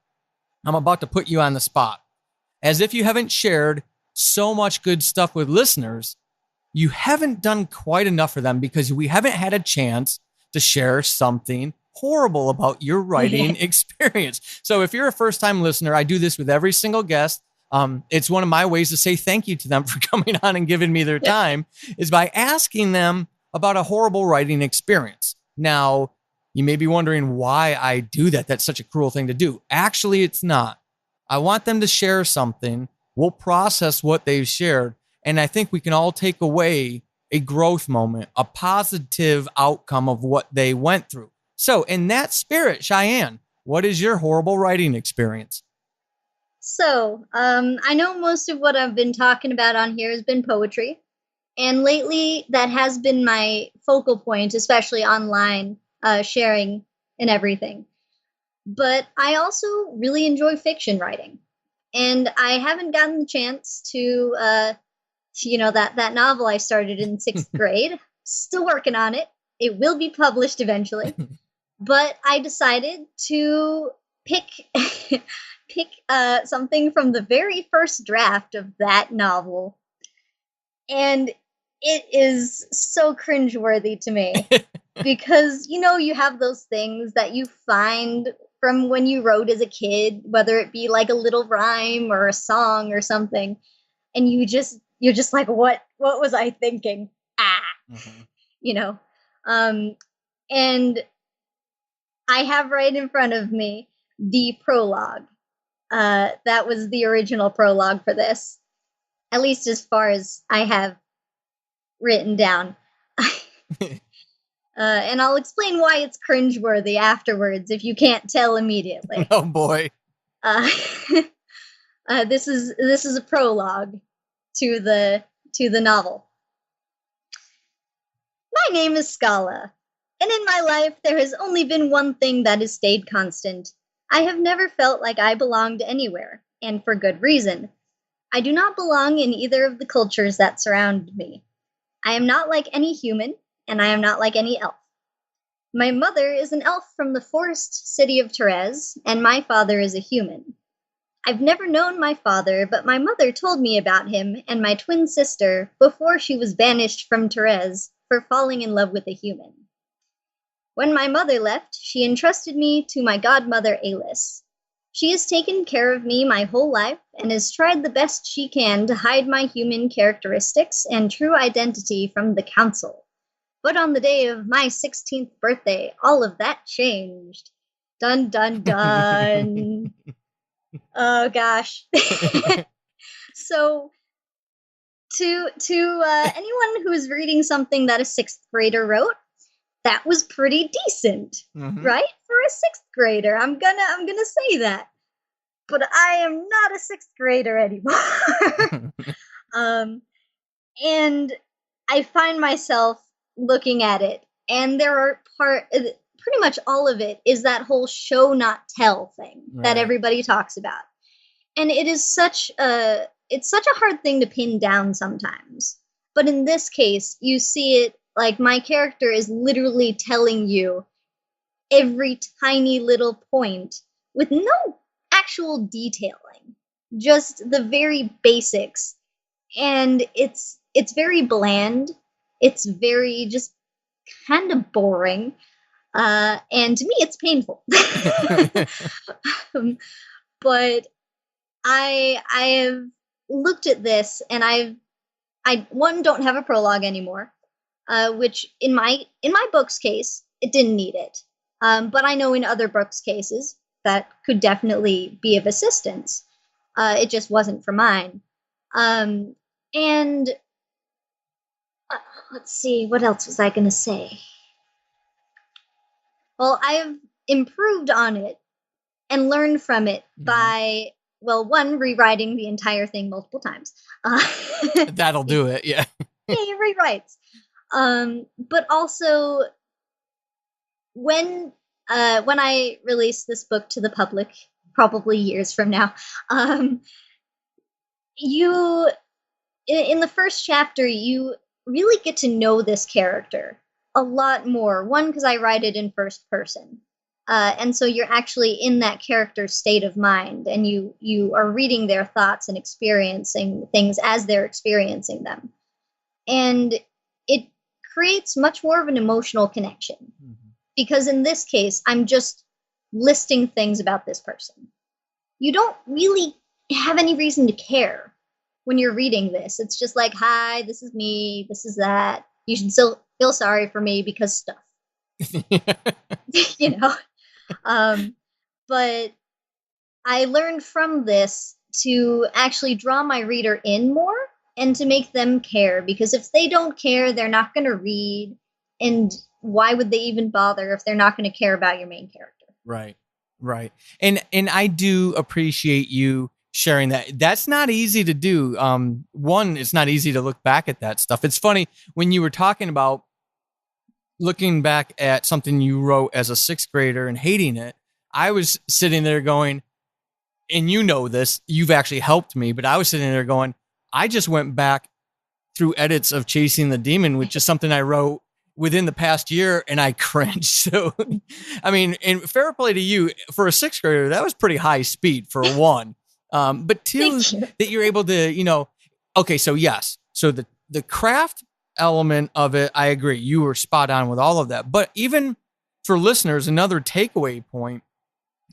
I'm about to put you on the spot. As if you haven't shared so much good stuff with listeners, you haven't done quite enough for them because we haven't had a chance to share something horrible about your writing experience. So if you're a first-time listener, I do this with every single guest. It's one of my ways to say thank you to them for coming on and giving me their time, is by asking them about a horrible writing experience. Now, you may be wondering why I do that. That's such a cruel thing to do. Actually, it's not. I want them to share something. We'll process what they've shared. And I think we can all take away a growth moment, a positive outcome of what they went through. So in that spirit, Cheyenne, what is your horrible writing experience? So, I know most of what I've been talking about on here has been poetry. And lately, that has been my focal point, especially online, sharing and everything. But I also really enjoy fiction writing. And I haven't gotten the chance to, that novel I started in sixth grade. Still working on it. It will be published eventually. But I decided to pick something from the very first draft of that novel. And it is so cringeworthy to me because, you have those things that you find from when you wrote as a kid, whether it be like a little rhyme or a song or something. And you're just like, what was I thinking? Mm-hmm. And I have right in front of me the prologue. That was the original prologue for this, at least as far as I have written down. And I'll explain why it's cringeworthy afterwards if you can't tell immediately. Oh boy. This is a prologue to the novel. My name is Scala, and in my life there has only been one thing that has stayed constant. I have never felt like I belonged anywhere, and for good reason. I do not belong in either of the cultures that surround me. I am not like any human, and I am not like any elf. My mother is an elf from the forest city of Therese, and my father is a human. I've never known my father, but my mother told me about him and my twin sister before she was banished from Therese for falling in love with a human. When my mother left, she entrusted me to my godmother Alice. She has taken care of me my whole life and has tried the best she can to hide my human characteristics and true identity from the council. But on the day of my 16th birthday, all of that changed. Dun, dun, dun. Oh, gosh. So, to anyone who is reading something that a sixth grader wrote, that was pretty decent, right? For a sixth grader, I'm gonna say that. But I am not a sixth grader anymore. And I find myself looking at it, and there are pretty much all of it is that whole show not tell thing that everybody talks about, and it's such a hard thing to pin down sometimes. But in this case, you see it like my character is literally telling you every tiny little point with no actual detailing, just the very basics. And it's very bland. It's very just kind of boring. And to me, it's painful. Um, but I have looked at this, and I one don't have a prologue anymore, which in my book's case, it didn't need it. But I know in other books' cases that could definitely be of assistance. It just wasn't for mine. Um, and let's see, what else was I going to say? Well, I've improved on it and learned from it by, well, one, rewriting the entire thing multiple times. That'll do it, yeah. Yay, rewrites. But also when I release this book to the public, probably years from now, you in the first chapter you really get to know this character a lot more. One, because I write it in first person. And so you're actually in that character's state of mind, and you are reading their thoughts and experiencing things as they're experiencing them. And it creates much more of an emotional connection. Mm-hmm. Because in this case, I'm just listing things about this person. You don't really have any reason to care when you're reading this. It's just like, hi, this is me, this is that. You should still feel sorry for me because stuff. You know? But I learned from this to actually draw my reader in more and to make them care, because if they don't care, they're not going to read. And why would they even bother if they're not going to care about your main character? Right. And I do appreciate you sharing that. That's not easy to do. One, it's not easy to look back at that stuff. It's funny when you were talking about looking back at something you wrote as a sixth grader and hating it. I was sitting there going, and you know this, you've actually helped me, but I was sitting there going, I just went back through edits of Chasing the Demon, which is something I wrote within the past year, and I cringed. So, I mean, and fair play to you, for a sixth grader, that was pretty high speed for one. But two, that you're able to, okay, so yes. So the craft element of it, I agree. You were spot on with all of that. But even for listeners, another takeaway point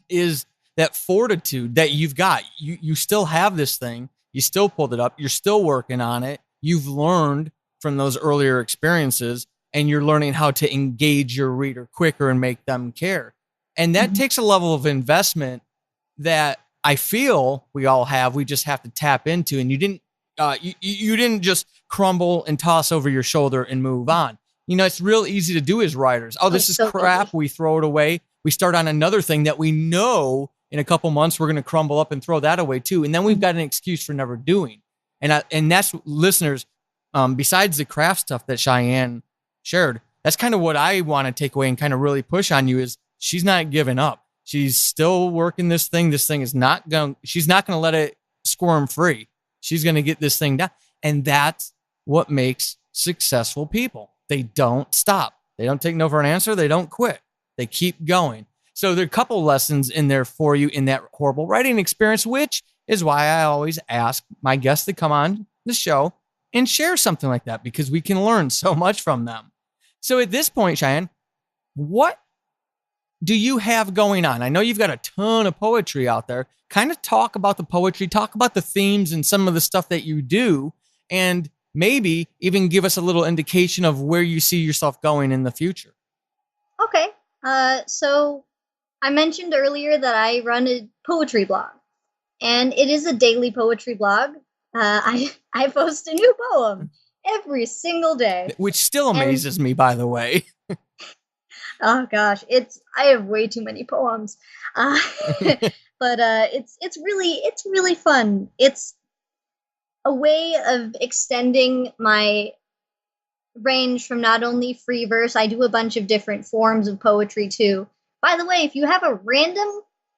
is that fortitude that you've got. You still have this thing. You still pulled it up. You're still working on it. You've learned from those earlier experiences, and you're learning how to engage your reader quicker and make them care. And that takes a level of investment that I feel we all have. We just have to tap into. And you didn't you didn't just crumble and toss over your shoulder and move on. It's real easy to do as writers. Oh, this is so crap. Easy. We throw it away. We start on another thing that we know in a couple months we're going to crumble up and throw that away too. And then we've got an excuse for never doing. And that's, listeners, besides the craft stuff that Cheyenne shared, that's kind of what I want to take away and kind of really push on you is she's not giving up. She's still working this thing. This thing is she's not going to let it squirm free. She's going to get this thing done. And that's what makes successful people. They don't stop. They don't take no for an answer. They don't quit. They keep going. So there are a couple lessons in there for you in that horrible writing experience, which is why I always ask my guests to come on the show and share something like that, because we can learn so much from them. So at this point, Cheyenne, what do you have going on? I know you've got a ton of poetry out there. Kind of talk about the poetry, talk about the themes and some of the stuff that you do, and maybe even give us a little indication of where you see yourself going in the future. Okay. So I mentioned earlier that I run a poetry blog, and it is a daily poetry blog. I post a new poem every single day, which still amazes me, by the way. Oh gosh, I have way too many poems, but it's really fun. It's a way of extending my range from not only free verse. I do a bunch of different forms of poetry too. By the way, if you have a random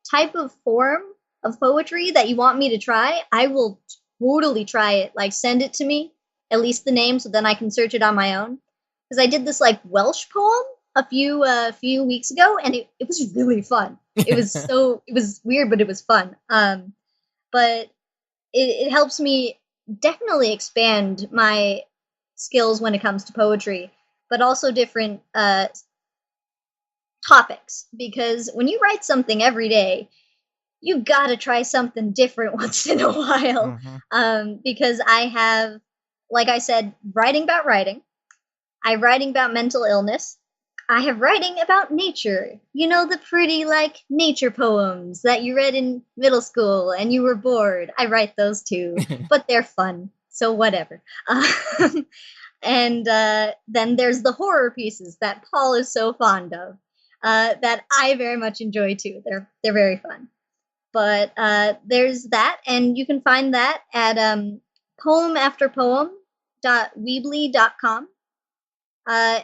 type of form of poetry that you want me to try, I will totally try it. Like, send it to me, at least the name, so then I can search it on my own. Because I did this like Welsh poem a few weeks ago, and it was really fun. It was it was weird, but it was fun. But it helps me definitely expand my skills when it comes to poetry, but also different topics. Because when you write something every day, you gotta try something different once in a while. Hmm. Because I have, like I said, writing about writing. I'm writing about mental illness. I have writing about nature. You know, the pretty, like, nature poems that you read in middle school and you were bored. I write those too, but they're fun. So whatever. And then there's the horror pieces that Paul is so fond of, that I very much enjoy too. They're very fun. But there's that, and you can find that at poemafterpoem.weebly.com. Uh,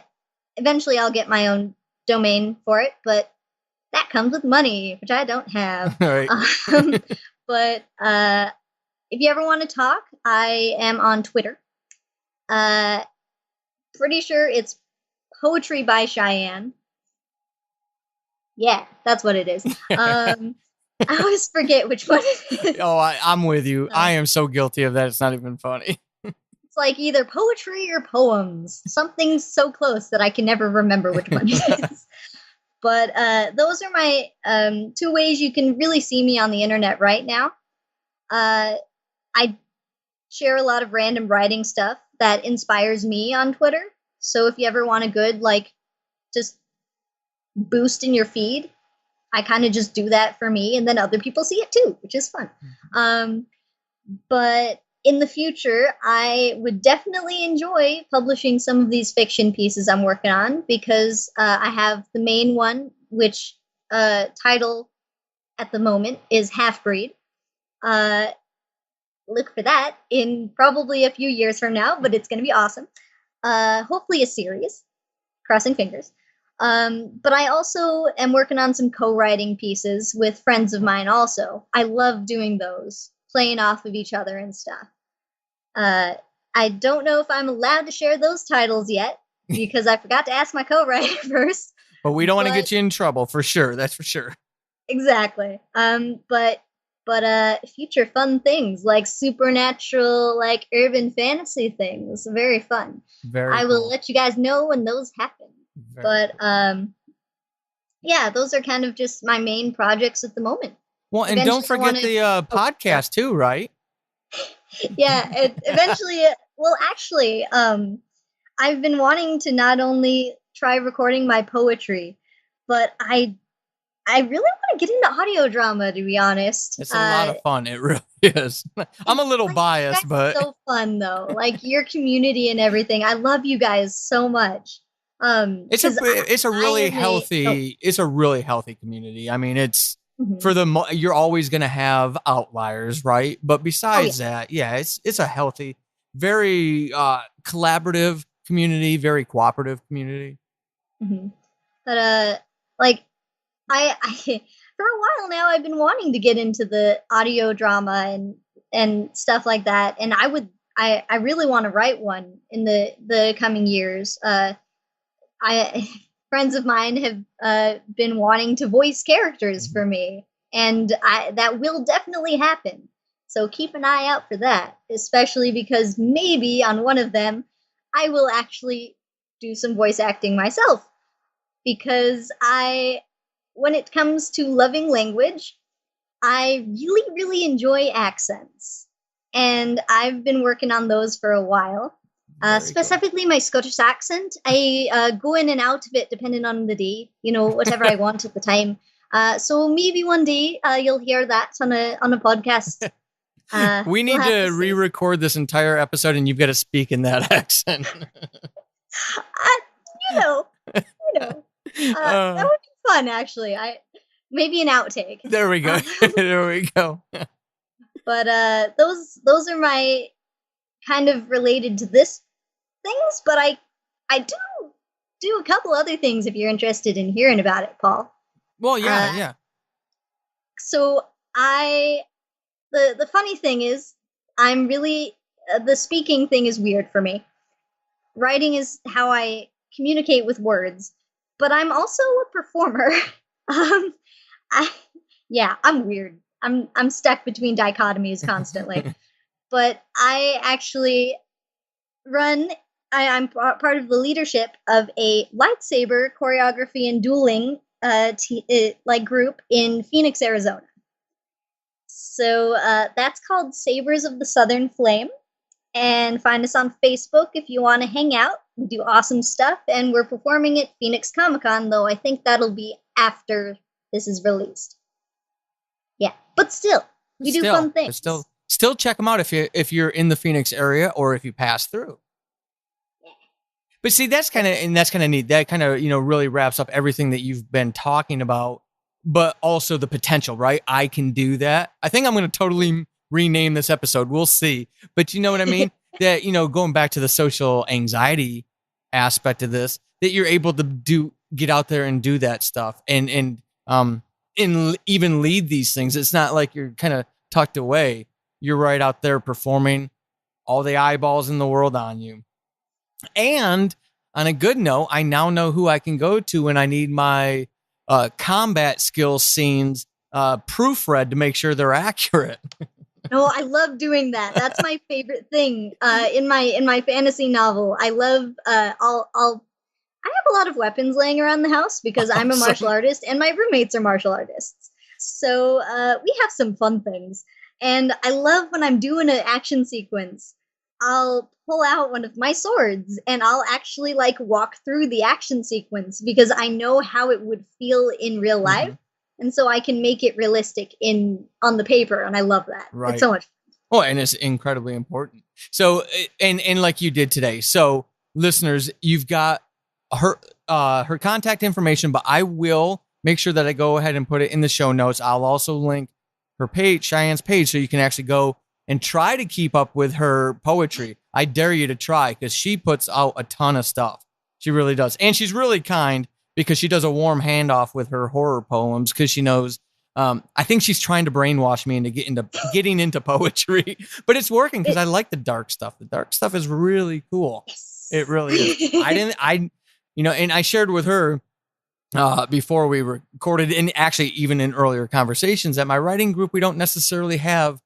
Eventually, I'll get my own domain for it, but that comes with money, which I don't have. All right. Um, but if you ever want to talk, I am on Twitter. Uh, Pretty sure it's Poetry by Cheyenne. Yeah, that's what it is. I always forget which one it is. Oh, I'm with you. Uh, I am so guilty of that. It's not even funny. It's like either poetry or poems. Something so close that I can never remember which one it is. But those are my two ways you can really see me on the internet right now. I share a lot of random writing stuff that inspires me on Twitter. So if you ever want a good, like, just boost in your feed, I kind of just do that for me, and then other people see it too, which is fun. But in the future, I would definitely enjoy publishing some of these fiction pieces I'm working on, because I have the main one, which title at the moment is Half Breed. Look for that in probably a few years from now, but it's going to be awesome. Hopefully a series, crossing fingers. But I also am working on some co-writing pieces with friends of mine also. I love doing those, playing off of each other and stuff. I don't know if I'm allowed to share those titles yet, because I forgot to ask my co-writer first. But we don't want to get you in trouble, for sure. That's for sure. Exactly. But future fun things like supernatural, like urban fantasy things, very fun. Very I will cool. let you guys know when those happen. Very But cool. yeah, those are kind of just my main projects at the moment. Well, and don't Eventually, I forget wanna the podcast too, right? yeah, eventually, well, actually, I've been wanting to not only try recording my poetry, but I really want to get into audio drama, to be honest. It's a lot of fun. It really is. I'm a little Like, you biased, guys are but so fun though. Like your community and everything. I love you guys so much. it's a 'Cause it's a I really am a healthy it's a really healthy community. I mean, it's mhm. for you're always going to have outliers, right? But Oh yeah. besides that, yeah, it's a healthy, very collaborative community, very cooperative community. hmm But like I for a while now I've been wanting to get into the audio drama and stuff like that, and I really want to write one in the coming years. I Friends of mine have been wanting to voice characters Mhm. for me, and that will definitely happen. So keep an eye out for that, especially because maybe on one of them I will actually do some voice acting myself, because when it comes to loving language, I really, really enjoy accents. And I've been working on those for a while. Very cool. Specifically, my Scottish accent. I go in and out of it depending on the day, whatever I want at the time. So maybe one day you'll hear that on a podcast. We We'll need have to to see. re-record this entire episode, and you've got to speak in that accent. Uh, you know, you know, that uh, would be fun. Actually, I maybe an outtake. there we go. Uh, There we go. but those are my kind of related to this things, but I do a couple other things if you're interested in hearing about it, Paul. Well, yeah, Uh, yeah. so I the funny thing is I'm really the speaking thing is weird for me. Writing is how I communicate with words, but I'm also a performer. um, I yeah, I'm weird. I'm stuck between dichotomies constantly. But I actually I'm part of the leadership of a lightsaber choreography and dueling group in Phoenix, Arizona. So that's called Sabers of the Southern Flame. And find us on Facebook if you want to hang out. We do awesome stuff, and we're performing at Phoenix Comic Con, though I think that'll be after this is released. Yeah, but still, we do fun things. Still check them out if you're in the Phoenix area or if you pass through. Yeah. But see, that's kind of neat. That kind of really wraps up everything that you've been talking about, but also the potential, right? I can do that. I think I'm going to totally rename this episode. We'll see. But you know what I mean? That, going back to the social anxiety aspect of this, that you're able to get out there and do that stuff and even lead these things. It's not like you're kind of tucked away. You're right out there performing, all the eyeballs in the world on you. And on a good note, I now know who I can go to when I need my combat skills scenes proofread to make sure they're accurate. No, I love doing that. That's my favorite thing in my fantasy novel. I love I have a lot of weapons laying around the house because I'm a martial artist and my roommates are martial artists. So we have some fun things. And I love when I'm doing an action sequence, I'll pull out one of my swords and I'll actually walk through the action sequence because I know how it would feel in real life. Mm-hmm. And so I can make it realistic on the paper, and I love that. Right. It's so much fun. Oh, and it's incredibly important. So, and like you did today. So, listeners, you've got her contact information, but I will make sure that I go ahead and put it in the show notes. I'll also link her page, Cheyenne's page, so you can actually go and try to keep up with her poetry. I dare you to try because she puts out a ton of stuff. She really does. And she's really kind, because she does a warm handoff with her horror poems because she knows I think she's trying to brainwash me into getting into poetry, but it's working because I like the dark stuff. The dark stuff is really cool. Yes. It really is. And I shared with her before we recorded, and actually even in earlier conversations, that my writing group, we don't necessarily have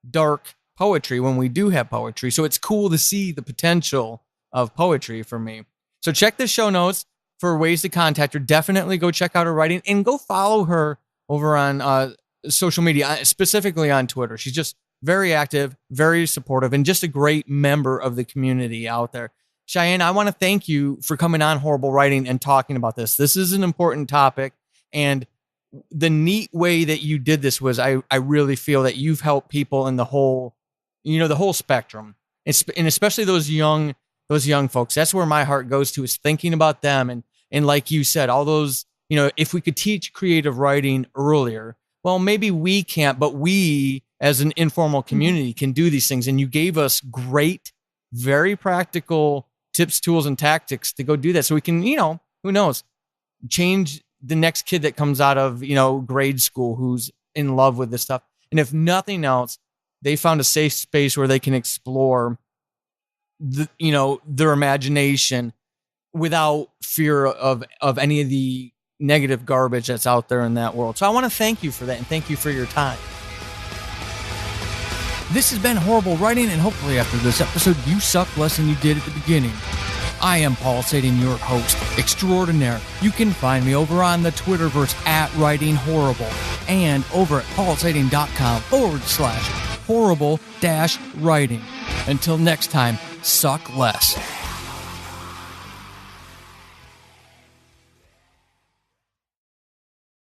dark poetry when we do have poetry. So it's cool to see the potential of poetry for me. So check the show notes for ways to contact her. Definitely go check out her writing and go follow her over on social media, specifically on Twitter. She's just very active, very supportive, and just a great member of the community out there. Cheyenne, I want to thank you for coming on Horrible Writing and talking about this. This is an important topic, and the neat way that you did this was I really feel that you've helped people in the whole spectrum, and especially those young folks. That's where my heart goes to, is thinking about them. And like you said, all those, if we could teach creative writing earlier, well, maybe we can't, but we as an informal community can do these things. And you gave us great, very practical tips, tools, and tactics to go do that. So we can, who knows, change the next kid that comes out of, grade school who's in love with this stuff. And if nothing else, they found a safe space where they can explore their imagination without fear of any of the negative garbage that's out there in that world. So I want to thank you for that, and thank you for your time. This has been Horrible Writing, and hopefully after this episode, you suck less than you did at the beginning. I am Paul Sadin, your host extraordinaire. You can find me over on the Twitterverse @WritingHorrible and over at paulsadin.com/horrible-writing. Until next time, suck less.